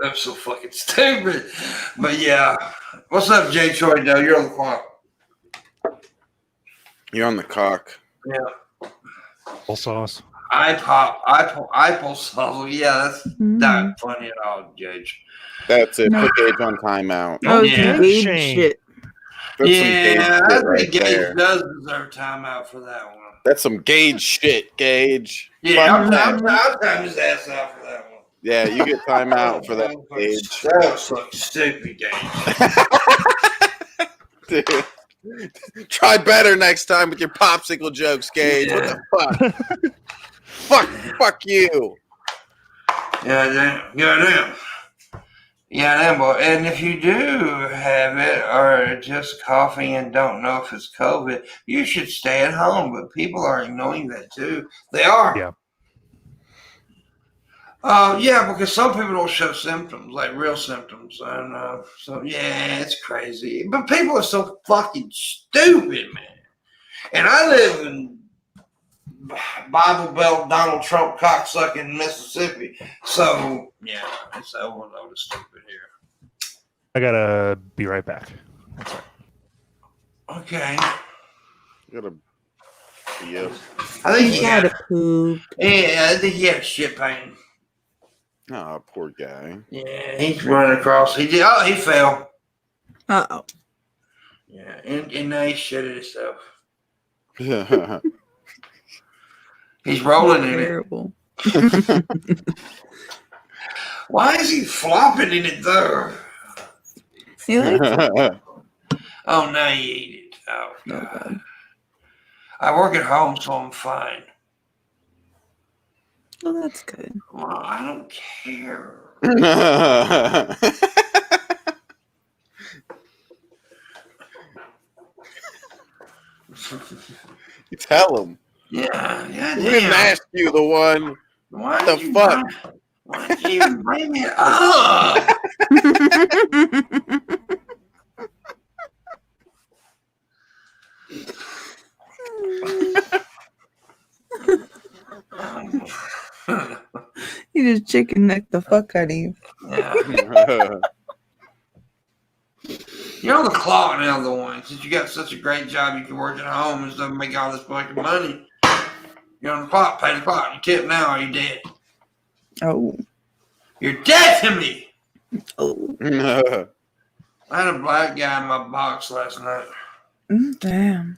That's so fucking stupid. But yeah, what's up, Jay Troy? Though you're on the clock. You're on the cock. Yeah. Applesauce. Applesauce. Yeah, that's not funny at all, Gage. That's it. Put Gage on timeout. Oh, yeah. Gage shit. That's Yeah, I think right Gage there. does deserve timeout for that one. That's some Gage shit, Gage. Yeah, I'm time his ass out for that one. Yeah, you get timeout for that, Gage. That was fucking stupid, Gage. Dude. Try better next time with your popsicle jokes, Gage. Yeah. What the fuck? Fuck you. Yeah, damn, boy. And if you do have it or just coughing and don't know if it's COVID, you should stay at home. But people are ignoring that too. They are. Yeah. Yeah, because some people don't show symptoms, like real symptoms. And so, yeah, it's crazy. But people are so fucking stupid, man. And I live in Bible Belt, Donald Trump cocksucking Mississippi. So, yeah, it's overload of stupid here. I gotta be right back. That's right. Okay. Gotta. Yep. I think he had a poop. Yeah, I think he had a shit pain. Oh, poor guy. Yeah, he's running across. He did. Oh, he fell. Uh-oh. Yeah, and now he shitted himself. He's rolling in Terrible. it. Why is he flopping in it though? He likes it. Oh, now you eat it. Oh, Oh, God. God. I work at home, so I'm fine. Well, that's good. Well, I don't care. You tell him. Yeah, We didn't ask you the one. Why The fuck? Why did you even bring it up? He just chicken necked the fuck out of you. Yeah. You're on the clock now, the one. Since you got such a great job, you can work at home and stuff and make all this fucking money. You're on the clock, pay the clock. You tip now or you dead. Oh. You're dead to me. Oh. I had a black guy in my box last night. Damn.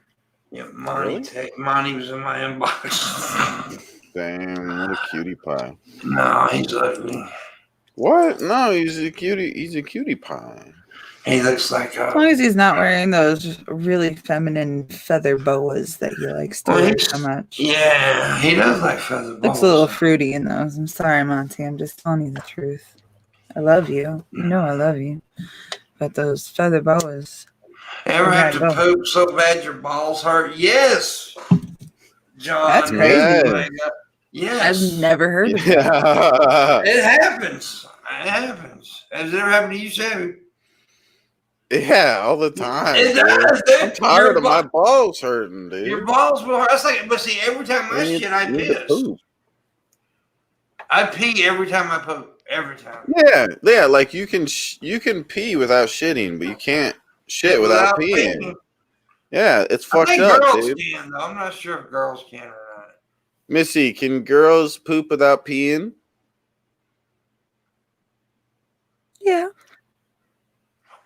Yeah, Monty was in my inbox. Damn, what a cutie pie. No, he's ugly. What? No, he's a cutie. He's a cutie pie. He looks like As long as he's not wearing those really feminine feather boas that he likes to wear so much. Yeah, he does like feather boas. Looks a little fruity in those. I'm sorry, Monty. I'm just telling you the truth. I love you. You know I love you. But those feather boas. Ever have to poop so bad your balls hurt? Yes. John. That's crazy. Yes. I've never heard of it. It happens. It happens. Has it ever happened to you, Shabby? Yeah, all the time. It does, dude. I'm tired of my balls hurting, dude. Your balls will hurt. That's like, but see, every time I shit, I piss. I pee every time I poop. Every time. Yeah. Like you can pee without shitting, but you can't shit without peeing. Yeah, it's fucked up, girls dude. Can, though. I'm not sure if girls can or not. Missy, can girls poop without peeing? Yeah.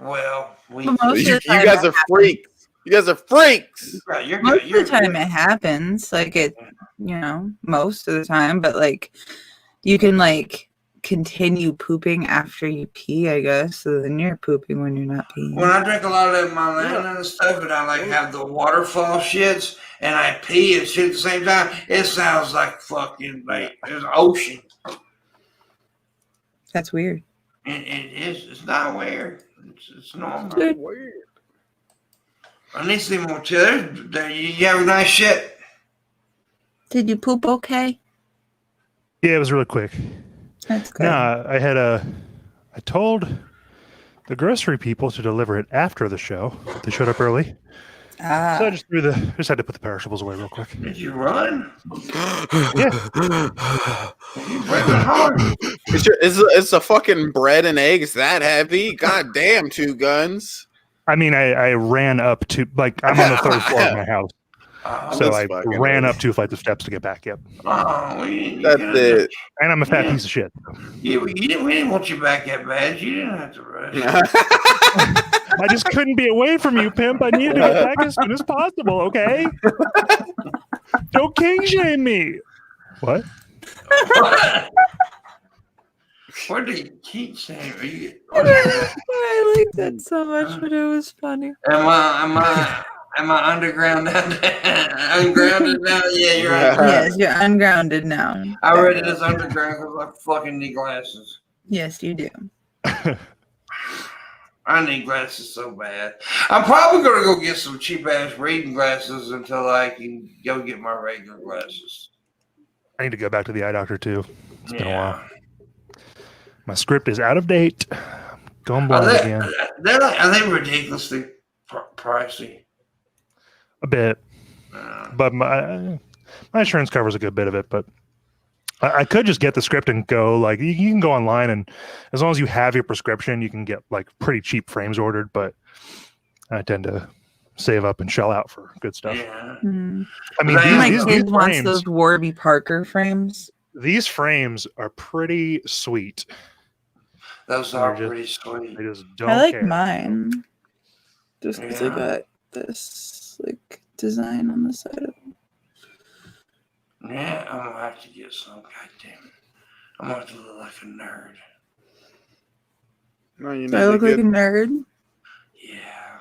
Well, you guys are freaks. You guys are freaks. Right, most of the time it happens. Like it, most of the time. But like, you can like continue pooping after you pee, I guess. So then you're pooping when you're not peeing. When I drink a lot of that Mylana and stuff, and I like have the waterfall shits, and I pee and shit at the same time, it sounds like fucking like there's an ocean. That's weird. It is. It's not weird. It's normal. It's weird. I need to see more too. You have a nice shit. Did you poop okay? Yeah, it was really quick. That's good. Nah, I told the grocery people to deliver it after the show. They showed up early. So I just had to put the perishables away real quick. Did you run? Yeah. You ran hard. It's a fucking bread and eggs that heavy? God damn, 2 guns. I mean, I ran up to, like, I'm on the 3rd floor of my house. So I ran up 2 flights of steps to get back. Yep. Oh, that's it. And I'm a fat piece of shit. Yeah, we didn't want you back that bad. You didn't have to rush. I just couldn't be away from you, Pimp. I needed to get back as soon as possible, okay? Don't king shame me. What? What do you keep saying? I liked it so much, but it was funny. Am I underground now? Ungrounded now? Yeah, you're right. Yes, you're ungrounded now. I read it as underground because I fucking need glasses. Yes, you do. I need glasses so bad. I'm probably gonna go get some cheap ass reading glasses until I can go get my regular glasses. I need to go back to the eye doctor too. It's been a while. My script is out of date. I'm going blind again. Are they ridiculously pricey? A bit. But my insurance covers a good bit of it. But I could just get the script and go. Like, you can go online, and as long as you have your prescription, you can get like pretty cheap frames ordered. But I tend to save up and shell out for good stuff. Yeah. Mm-hmm. I mean, my these kid wants frames, those Warby Parker frames. These frames are pretty sweet. Those are pretty sweet. They just don't I like care. mine. Just because I got this like design on the side of it. Yeah, I'm gonna have to get some. God damn it. I'm gonna have to look like a nerd. No, you Do I look like a nerd? Yeah.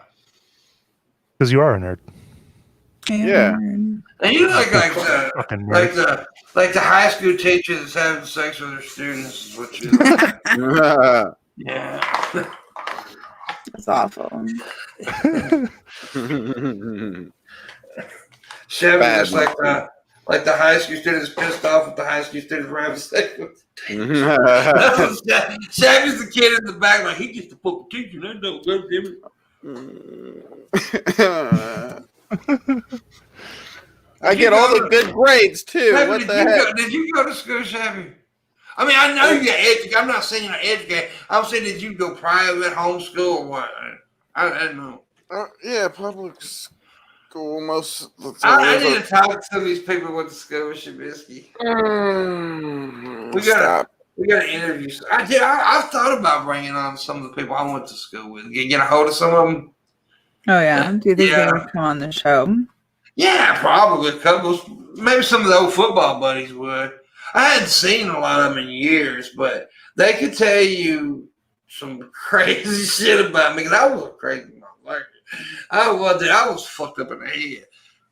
Because you are a nerd. Yeah. And you look like the high school teacher that's having sex with her students is what you look like. Yeah. That's awful. Chevy's like the high school students pissed off with the high school students were having sex with Chevy's the kid in the back, like, he gets the fucking teacher, that don't go to him. I get all the good grades too. Chevy, what the heck? Did you go to school, Chevy? I mean, I know you got educated. I'm not saying you're not educated. I'm saying, did you go private, homeschool, or what? I don't know. Yeah, public school. Most. I need to talk to some of these people who went to school with Shabisky. We got to interview. I've thought about bringing on some of the people I went to school with. Get a hold of some of them. Oh yeah. Do you think they would come on the show? Yeah, probably a couple. Maybe some of the old football buddies would. I hadn't seen a lot of them in years, but they could tell you some crazy shit about me, because I was a crazy motherfucker. I was fucked up in the head.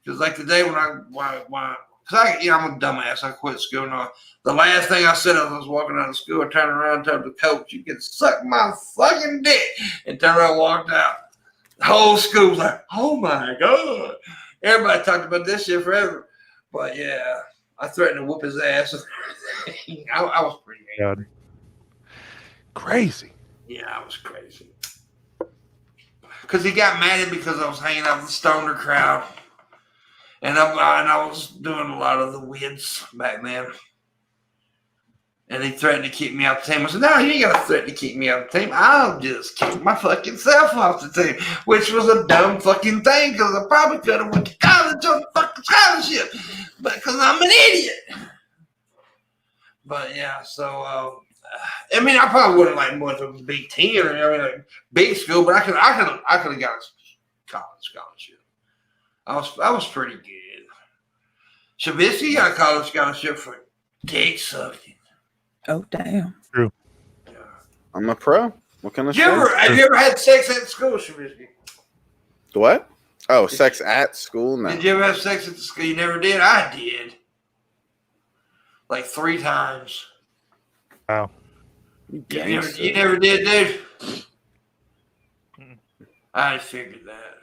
Because like the day when I'm a dumbass. I quit school. And the last thing I said as I was walking out of school, I turned around and told the coach, "You can suck my fucking dick," and turned around and walked out. The whole school was like, "Oh my God." Everybody talked about this shit forever. But yeah, I threatened to whoop his ass. I was pretty angry. Crazy. Yeah, I was crazy. Because he got mad at me because I was hanging out with the stoner crowd. And I was doing a lot of the wids back then. And he threatened to kick me out the team. I said, "No, you ain't got to threaten to kick me out the team. I'll just kick my fucking self off the team." Which was a dumb fucking thing, because I probably could have went to college on fucking scholarship. But because I'm an idiot. But yeah, so I mean, I probably wouldn't like went to Big Ten or like big school, but I could have got a college scholarship. I was pretty good. Shabisky got a college scholarship for dick sucking. Oh damn! True. Yeah. I'm a pro. What kind of? Have you ever had sex at school, Shabisky? What? Oh, sex at school? No. Did you ever have sex at the school? You never did. I did. Like 3 times. Wow. You never did, dude. I figured that.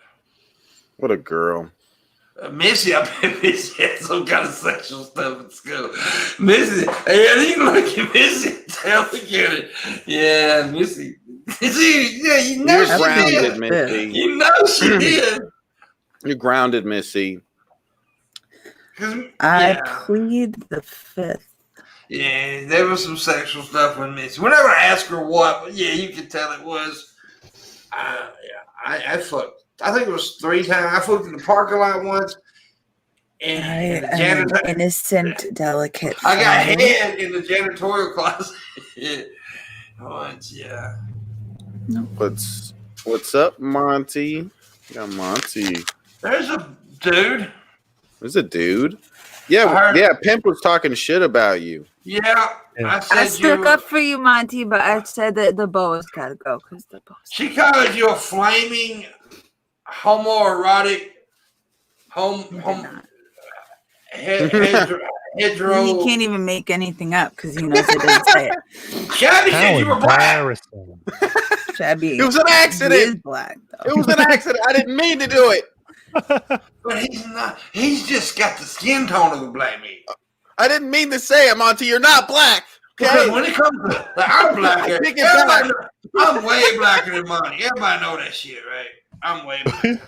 What a girl. Missy, I bet Missy had some kind of sexual stuff at school. Missy, hey, you can look at Missy and tell the kid. Yeah, Missy. Yeah, you know You're grounded, did. Missy. You know she did. You're grounded, Missy. I plead the fifth. Yeah, there was some sexual stuff with Missy. Whenever I ask her what, but yeah, you could tell it was. I fucked. I think it was 3 times. I fucked in the parking lot once. And I am an innocent, delicate. I got head in the janitorial closet. Once, yeah. What's up, Monty? Yeah, Monty. There's a dude. There's a dude. Yeah, Pimp was talking shit about you. Yeah. I stuck up for you, Monty, but I said that the boa's gotta go because the boa's. She called you a flaming homoerotic hetero. He can't even make anything up because he knows I didn't say it. Shabby said you were black. Shabby. It was an accident. He is black, though. It was an accident. I didn't mean to do it. But he's not. He's just got the skin tone of a black man. I didn't mean to say it, Monty. You're not black. Okay? Because when it comes to, I'm blacker. I'm way blacker than Monty. Everybody know that shit, right? I'm way blacker.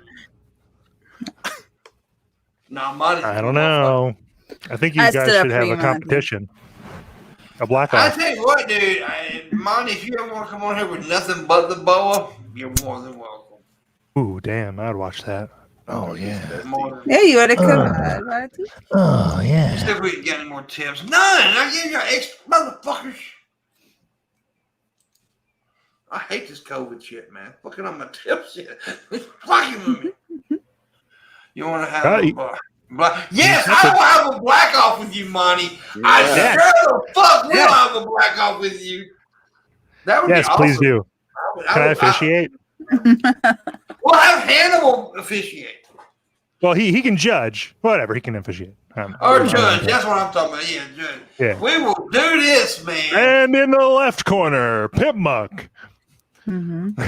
No, Monty. I don't know. I think you guys should have a competition. A black I off. tell you what, dude. Monty, if you ever want to come on here with nothing but the boa, you're more than welcome. Ooh, damn! I'd watch that. Oh yeah. Yeah, you ought to come. Oh yeah. See if we can get any more tips. None. I gave you extra motherfuckers. I hate this COVID shit, man. Fucking on my tips shit. It's fucking with me. You want to have a black? Yes, I will have a black off with you, Monty. I sure the fuck will have a black off with you. That would be awesome. Please do. Can I officiate? We'll have Hannibal officiate. Well, he can judge. Whatever, he can officiate. Or judge. That's what I'm talking about. Yeah, judge. Yeah. We will do this, man. And in the left corner, Pimpmunk. Mm-hmm.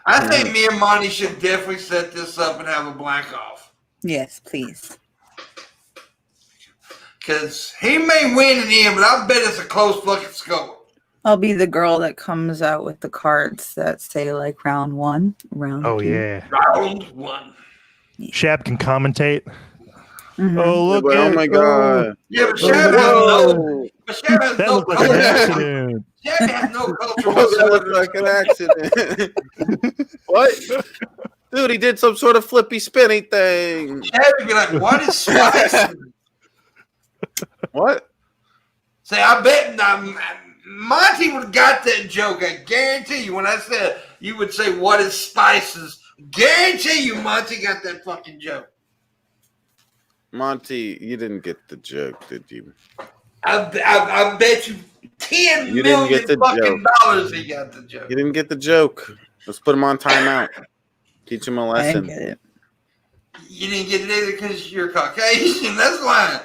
I think me and Monty should definitely set this up and have a black off. Yes, please. Because he may win in the end, but I bet it's a close fucking score. I'll be the girl that comes out with the cards that say like round 1, round 2. Yeah. Round 1. Shab can commentate. Mm-hmm. Oh, look at oh my god. Yeah, but Shab has no. But Shab has that no looked like an accident. Shab has no culture That looked whatsoever. like an accident. What? Dude, he did some sort of flippy spinny thing. Shab would be like, what is spice? What? Say, I bet Monty would have got that joke. I guarantee you. When I said you would say, what is spices? Guarantee you Monty got that fucking joke. Monty, you didn't get the joke, did you? I bet you $10 You didn't million get the fucking joke. dollars he got the joke. You didn't get the joke. Let's put him on timeout. Teach him a I lesson. get it. You didn't get it either because you're Caucasian. That's why.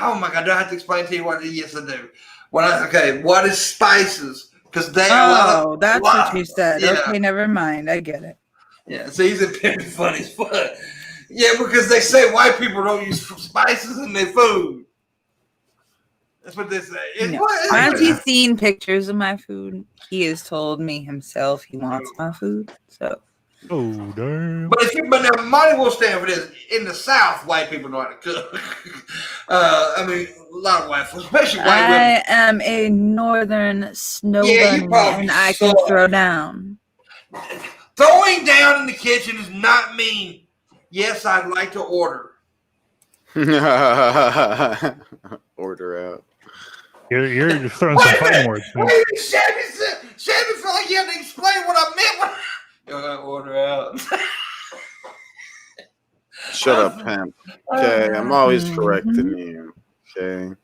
Oh my God! Do I have to explain to you what? Yes, I do. What is spices? Because they. That's what you said. Yeah. Okay, never mind. I get it. Yeah, so he's a very funny as fuck. Yeah, because they say white people don't use spices in their food. That's what they say. No. Monty's seen pictures of my food. He has told me himself he wants my food. So. Oh damn! But now Monty will stand for this. In the South, white people know how to cook. I mean, a lot of white folks, especially white women. I am a northern snow bunny, and I can throw down. Throwing down in the kitchen does not mean yes. I'd like to order. Order out. You're throwing some fighting words. Wait, Shabby felt like you had to explain what I meant. Order out. Shut up, Pam. Okay, I'm always correcting you. Okay,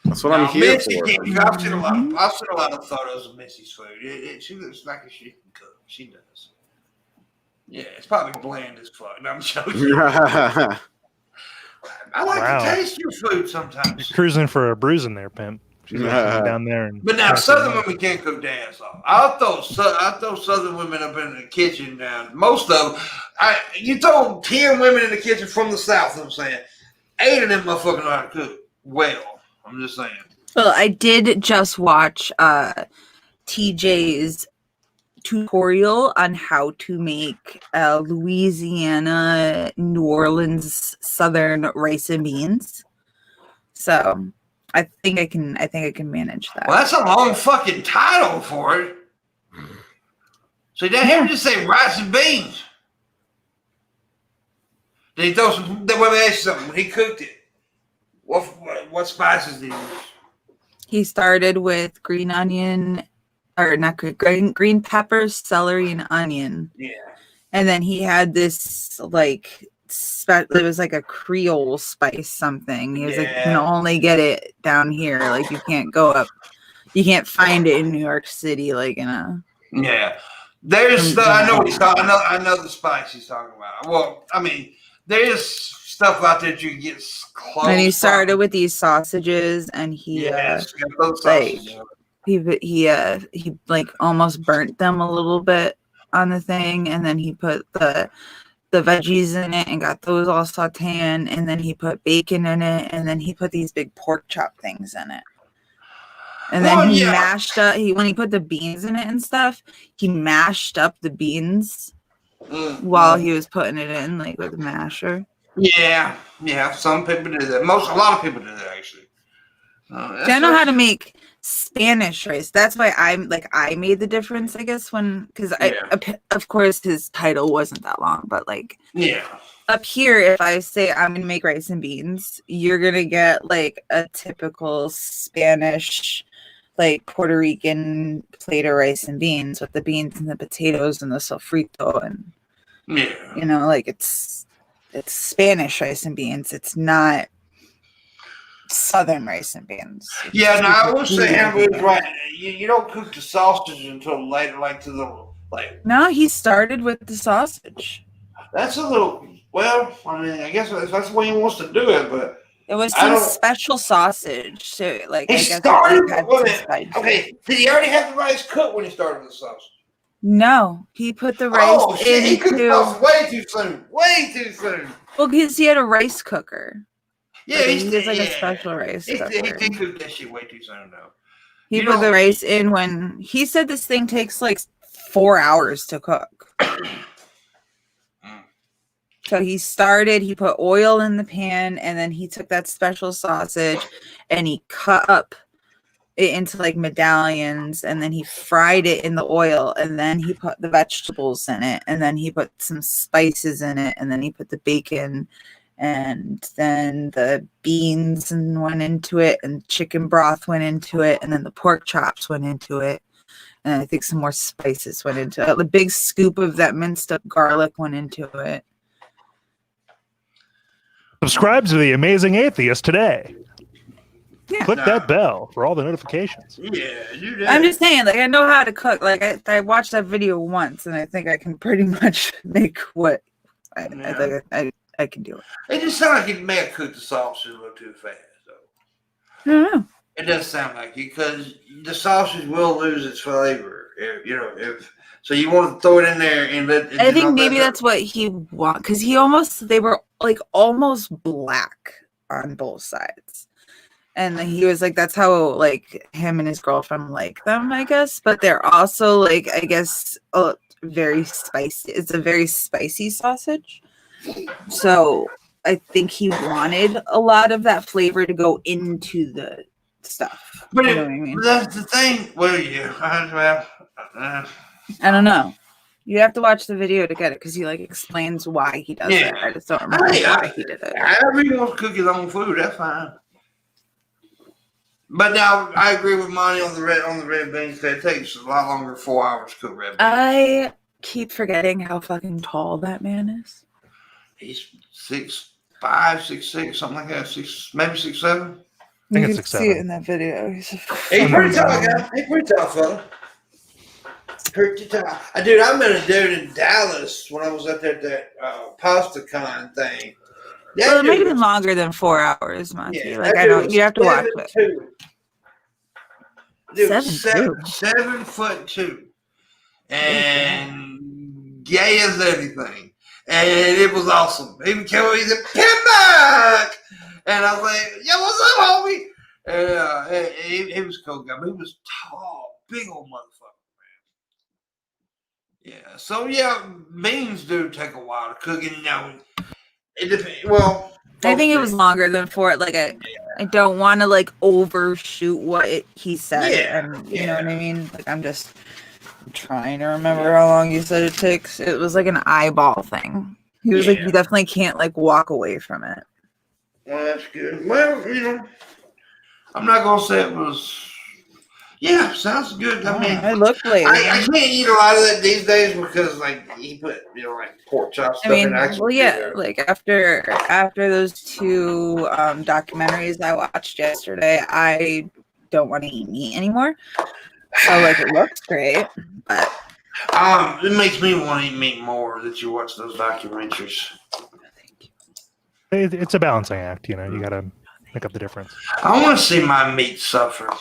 that's what I'm here for. I've seen a lot of photos of Missy's food. She looks like she can cook. She does. Yeah, it's probably bland as fuck. No, I'm joking. I like to taste your food sometimes. You're cruising for a bruising there, Pimp. She's down there. And but now Southern women can't cook their ass off. I throw Southern women up in the kitchen now. Most of them, you throw 10 women in the kitchen from the South. I'm saying 8 of them motherfuckers know how to cook well. I'm just saying. Well, I did just watch TJ's tutorial on how to make Louisiana, New Orleans, Southern rice and beans. So I think I can manage that. Well, that's a long fucking title for it. So you didn't hear me just say rice and beans. Did he throw some? Let me ask you something. When he cooked it, what spices did he use? He started with green onion, or not green peppers, celery, and onion. Yeah. And then he had this like it was like a Creole spice something. He was like, you can only get it down here. Like you can't go up, you can't find it in New York City. Like in a There's I know what he's talking. I know the spice he's talking about. Well, I mean, there's stuff out there that you can get close. And he started with these sausages, and he he like almost burnt them a little bit on the thing, and then he put the veggies in it and got those all sauteing, and then he put bacon in it, and then he put these big pork chop things in it. And then he mashed up, when he put the beans in it and stuff, he mashed up the beans while he was putting it in, like with a masher. Yeah. Some people do that. A lot of people do that, actually. I know how to make Spanish rice. That's why I made the difference, I guess, because of course his title wasn't that long, but up here, if I say I'm gonna make rice and beans, you're gonna get like a typical Spanish, like Puerto Rican plate of rice and beans with the beans and the potatoes and the sofrito, and you know, like it's Spanish rice and beans. It's not Southern rice and beans. Yeah, now I will say Hamburger's right. You don't cook the sausage until later, No, he started with the sausage. That's a little. Well, I mean, I guess that's the way he wants to do it, but it was some special sausage. So, like, he started. Okay, did he already have the rice cooked when he started with the sausage? No, he put the rice in. He cooked the sauce way too soon. Way too soon. Well, because he had a rice cooker. Yeah, he did like a special rice cooker. He did cook that shit way too soon, though. He put the rice in when he said this thing takes like 4 hours to cook. So he put oil in the pan, and then he took that special sausage and he cut up it into like medallions, and then he fried it in the oil, and then he put the vegetables in it, and then he put some spices in it, and then he put the bacon, and then the beans went into it, and chicken broth went into it, and then the pork chops went into it, and I think some more spices went into it. The big scoop of that minced up garlic went into it. Subscribe to The Amazing Atheist today. Yeah. Click that bell for all the notifications. Yeah, I'm just saying, like, I know how to cook. Like, I watched that video once, and I think I can pretty much make what I can do it. It just sounds like you may have cooked the sausage a little too fast, though. I don't know. It does sound like it, because the sausage will lose its flavor. So you want to throw it in there and let. I think maybe that's what he wants, because they were like almost black on both sides. And he was like, that's how like him and his girlfriend like them, I guess. But they're also like, I guess, very spicy. It's a very spicy sausage. So I think he wanted a lot of that flavor to go into the stuff. But you know what I mean? That's the thing. Well, I don't know. You have to watch the video to get it, because he like explains why he does it. I just don't remember why he did it. Everyone wants to cook his own food. That's fine. But now I agree with Monty on the red beans. That it takes a lot longer than 4 hours to cook red beans. I keep forgetting how fucking tall that man is. He's 6'5", 6'6", something like that. Maybe 6'7". I think you it's 6'7". See it in that video. He's pretty tall, guy. He's pretty tall, fella. Pretty tall. Dude, I met a dude in Dallas when I was up there at that pasta con thing. Well, it might have been longer than 4 hours, Monty. Yeah, like I don't. You have to watch it. Dude, 7'2". 7'2", and gay as anything, and it was awesome. He would come, he's a Pimpmunk, and I was like, "Yo, what's up, homie?" And he was a cool guy, but he was tall, big old motherfucker, man. Yeah, so yeah, beans do take a while to cook, and it depends. Well, I think it was longer than 4. Like I don't want to like overshoot what he said, and you know what I mean. Like I'm trying to remember how long you said it takes. It was like an eyeball thing. He was like, you definitely can't like walk away from it. Well, that's good. Well, I'm not gonna say it was. Yeah, sounds good. I mean, I looked later. I can't eat a lot of that these days because like he put like pork chop stuff in. Well, yeah, like after those 2 documentaries I watched yesterday, I don't want to eat meat anymore. So like it looks great, but it makes me want to eat meat more that you watch those documentaries. It's a balancing act, you gotta make up the difference. I want to see my meat suffer.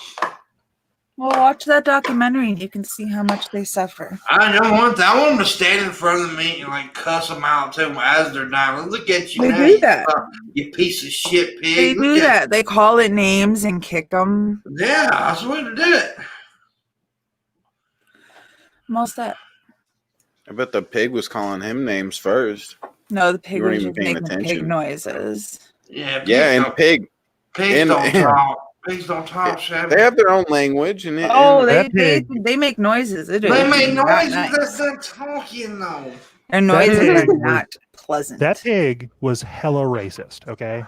Well, watch that documentary and you can see how much they suffer. I don't want that. I want them to stand in front of the meat and like cuss them out to them as they're dying. Look at you They now, do that. You piece of shit pig. They do that. They call it names and kick them. Yeah, that's the way to do it. Most that. I bet the pig was calling him names first. No, the pig You weren't was even just paying making attention. pig noises. Yeah, Pigs don't talk. Pigs don't talk, Shabby. They have their own language, and they make noises. They make noises. That's not talking though. Their noises are not pleasant. That pig was hella racist. Okay.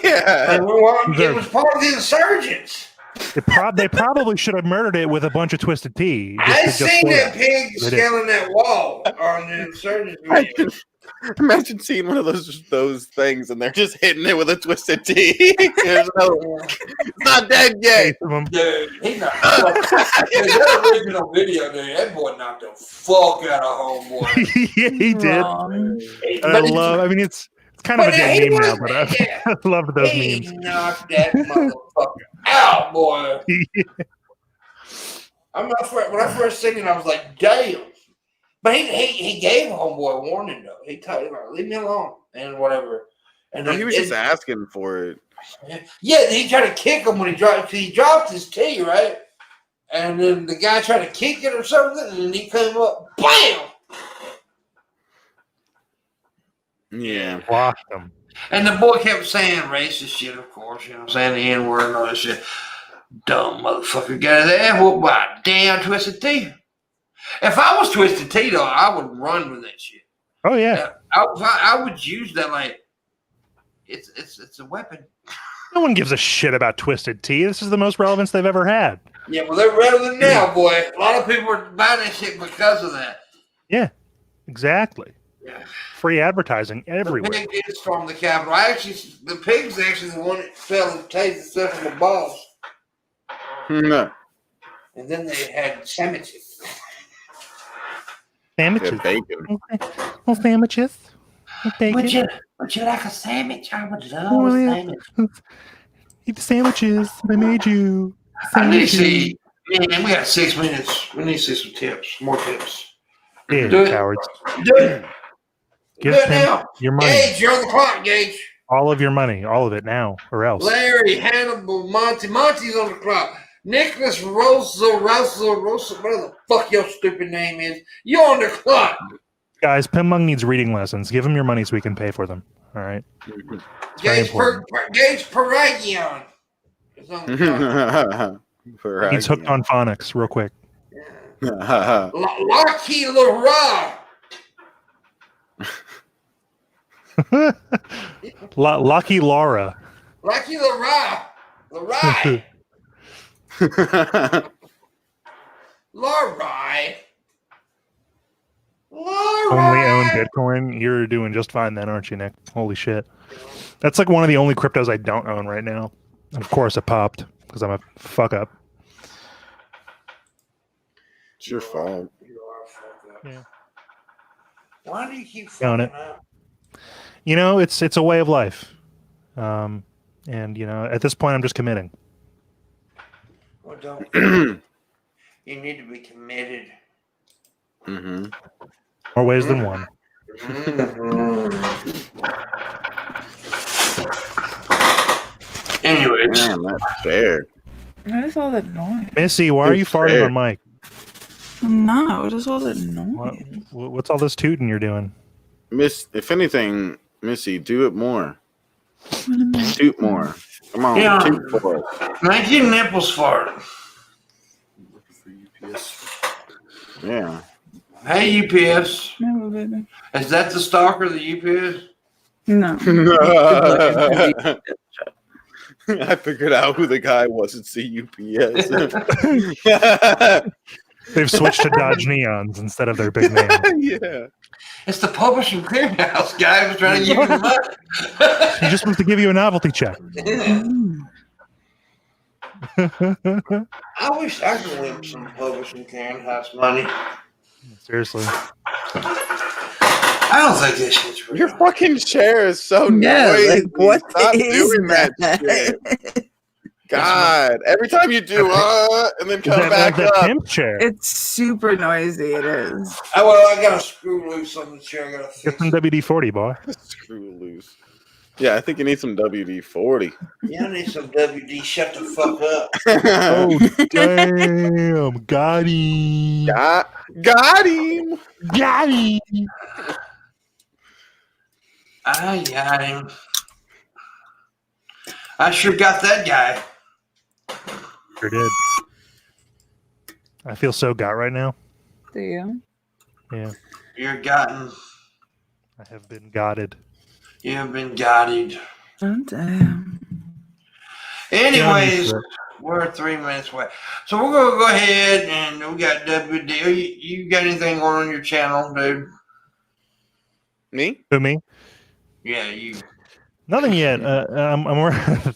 Yeah, it was part of the insurgents. They probably should have murdered it with a bunch of Twisted Tea. I seen that pig scaling that wall on the insurgents video. Imagine seeing one of those things, and they're just hitting it with a Twisted Tea. It's not dead yet. Dude, he's not. That original video, dude, that boy knocked the fuck out of homeboy. Yeah, he did. I mean, it's kind of a dead meme now, but I loved those memes. He knocked that motherfucker out, boy. Yeah. When I first seen it, I was like, damn. But he gave homeboy a warning though. He told him, leave me alone and whatever. And he was just asking for it. Yeah, he tried to kick him when he dropped his tea, right? And then the guy tried to kick it or something, and then he came up, BAM! Yeah. Blocked him. And the boy kept saying racist shit, of course, saying the N-word and all that shit. Dumb motherfucker got his ass whooped by a damn Twisted Tea. If I was Twisted Tea, though, I would run with that shit. Oh yeah, I would use that like it's a weapon. No one gives a shit about Twisted Tea. This is the most relevance they've ever had. Yeah, well, they're relevant now, boy. A lot of people are buying that shit because of that. Yeah, exactly. Yeah. Free advertising everywhere. The pig is from the Capitol. The pig's actually the one that fell and tasted stuff from the balls. No. And then they had sandwiches. Sandwiches. Bacon. Oh, sandwiches. Bacon. Would you like a sandwich? I would love a sandwich. Eat the sandwiches. They made you. I need to see. Man, we got 6 minutes. We need to see some tips. More tips. Yeah, Do it. cowards. Do it. Give Do it them now. your money. Gage, you're on the clock, Gage. All of your money. All of it now, or else. Larry, Hannibal, Monty's on the clock. Nicholas, Rosa, whatever the fuck your stupid name is. You're on the clock. Guys, Pimpmunk needs reading lessons. Give him your money so we can pay for them. All right. Gage Paragion. He's hooked on phonics, real quick. Lucky Lara. Lucky Laura. Lucky Lara. Larai. Larai. Only own Bitcoin. You're doing just fine then, aren't you, Nick? Holy shit. That's like one of the only cryptos I don't own right now. And of course it popped because I'm a fuck up. It's your fault. You are a fuck up. Yeah. Why do you keep Own fucking it. up? You know, it's a way of life. And, you know, at this point I'm just committing. Well, don't. You need to be committed. Mm-hmm. More ways than one. Anyways. Man, that's fair. What is all that noise? Missy, why are you farting on mic? No, what is all that noise? What's all this tooting you're doing? If anything, Missy, do it more. Toot more. Come on, Yeah. toot for us. 19 nipples fart. Yeah. Hey, UPS. No, baby. Is that the stalker, the UPS? No. I figured out who the guy was at CUPS. They've switched to Dodge Neons instead of their big name. Yeah. It's the publishing clearinghouse guy who was trying to give you the money. He just wants to give you a novelty check. I wish I could win some publishing clearinghouse money. Seriously. I don't think this shit's real. Your fucking chair is so noisy. Like, what Stop is doing that shit. God, every time you do and then come back that up. pimp chair. It's super noisy. It is. I got a screw loose on the chair. I gotta Get fix some it. WD-40, boy. Screw loose. Yeah, I think you need some WD-40. Yeah, I need some WD. Shut the fuck up. Oh, damn. Got him. Got him. Got him. I got him. I sure got that guy. Sure did. I feel so got right now. Do you? Yeah. You're gotten. I have been gotted. You have been gotted. Oh, damn. Anyways, we're 3 minutes away. So we're going to go ahead and we got WD. You got anything going on your channel, dude? Me? Who, me? Yeah, you. Nothing yet.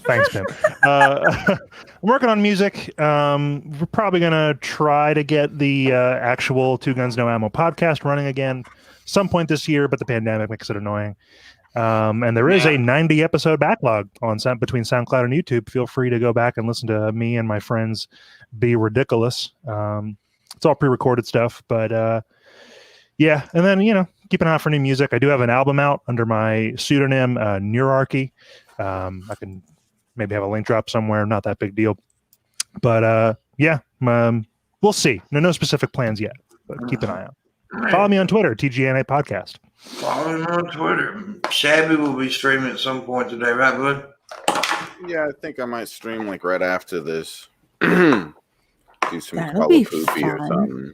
Thanks, Pim. I'm working on music. We're probably gonna try to get the actual Two Guns No Ammo podcast running again some point this year, but the pandemic makes it annoying. And there is a 90 episode backlog on between SoundCloud and YouTube. Feel free to go back and listen to me and my friends be ridiculous. It's all pre-recorded stuff, but yeah. And then keep an eye out for new music. I do have an album out under my pseudonym, Neurarchy. I can maybe have a link drop somewhere. Not that big deal. But yeah, we'll see. No specific plans yet, but keep an eye out. Follow me on Twitter, TGNA Podcast. Follow him on Twitter. Shabby will be streaming at some point today, right, bud? Yeah, I think I might stream like right after this. Do some That'll Call be of Poopy or fun. something.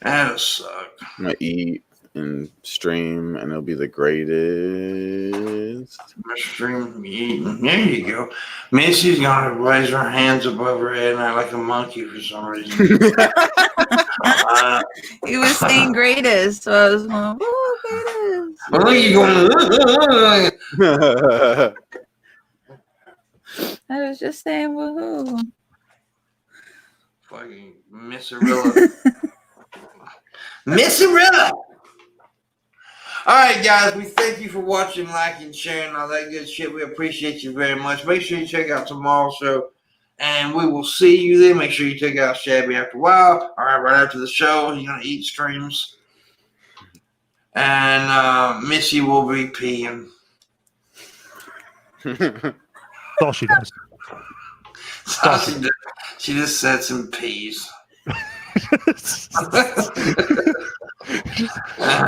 That'll suck. I'm gonna eat and stream, and it'll be the greatest. Stream eating. There you go. Missy's gonna raise her hands above her head and act like a monkey for some reason. He was saying greatest, so I was going, oh, greatest. Well, you going? I was just saying woohoo. Fucking Missarilla. Missarilla. All right, guys. We thank you for watching, liking, sharing, all that good shit. We appreciate you very much. Make sure you check out tomorrow's show, and we will see you then. Make sure you check out Shabby after a while. All right, right after the show, he's gonna eat streams, and Missy will be peeing. That's all she does. She just said some peas.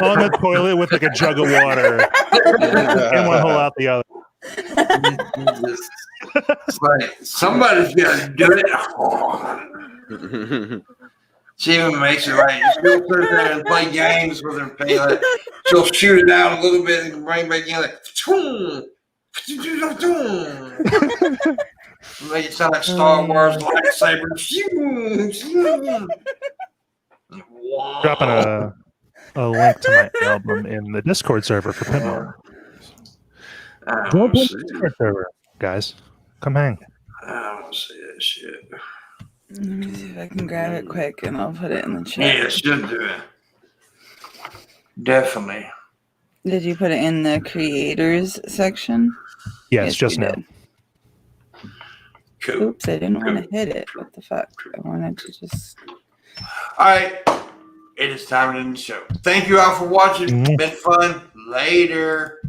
On the toilet with like a jug of water and one hole out the other. It's like somebody's got to do it. She even makes it like she'll sit there and play games with her pee. Like, she'll shoot it out a little bit and bring it back in like. Make it sound like Star Wars lightsaber. Dropping a link to my album in the Discord server for Pimpmunk. Join the Discord server, guys. Come hang. I don't see that shit. Let me see if I can grab it quick and I'll put it in the chat. Yeah, should do it. Definitely. Did you put it in the creators section? Yes, just you now. did. Cool. Oops, I didn't want to hit it. What the fuck? I wanted to just. All right. It is time to end the show. Thank you all for watching. It's been fun. Later.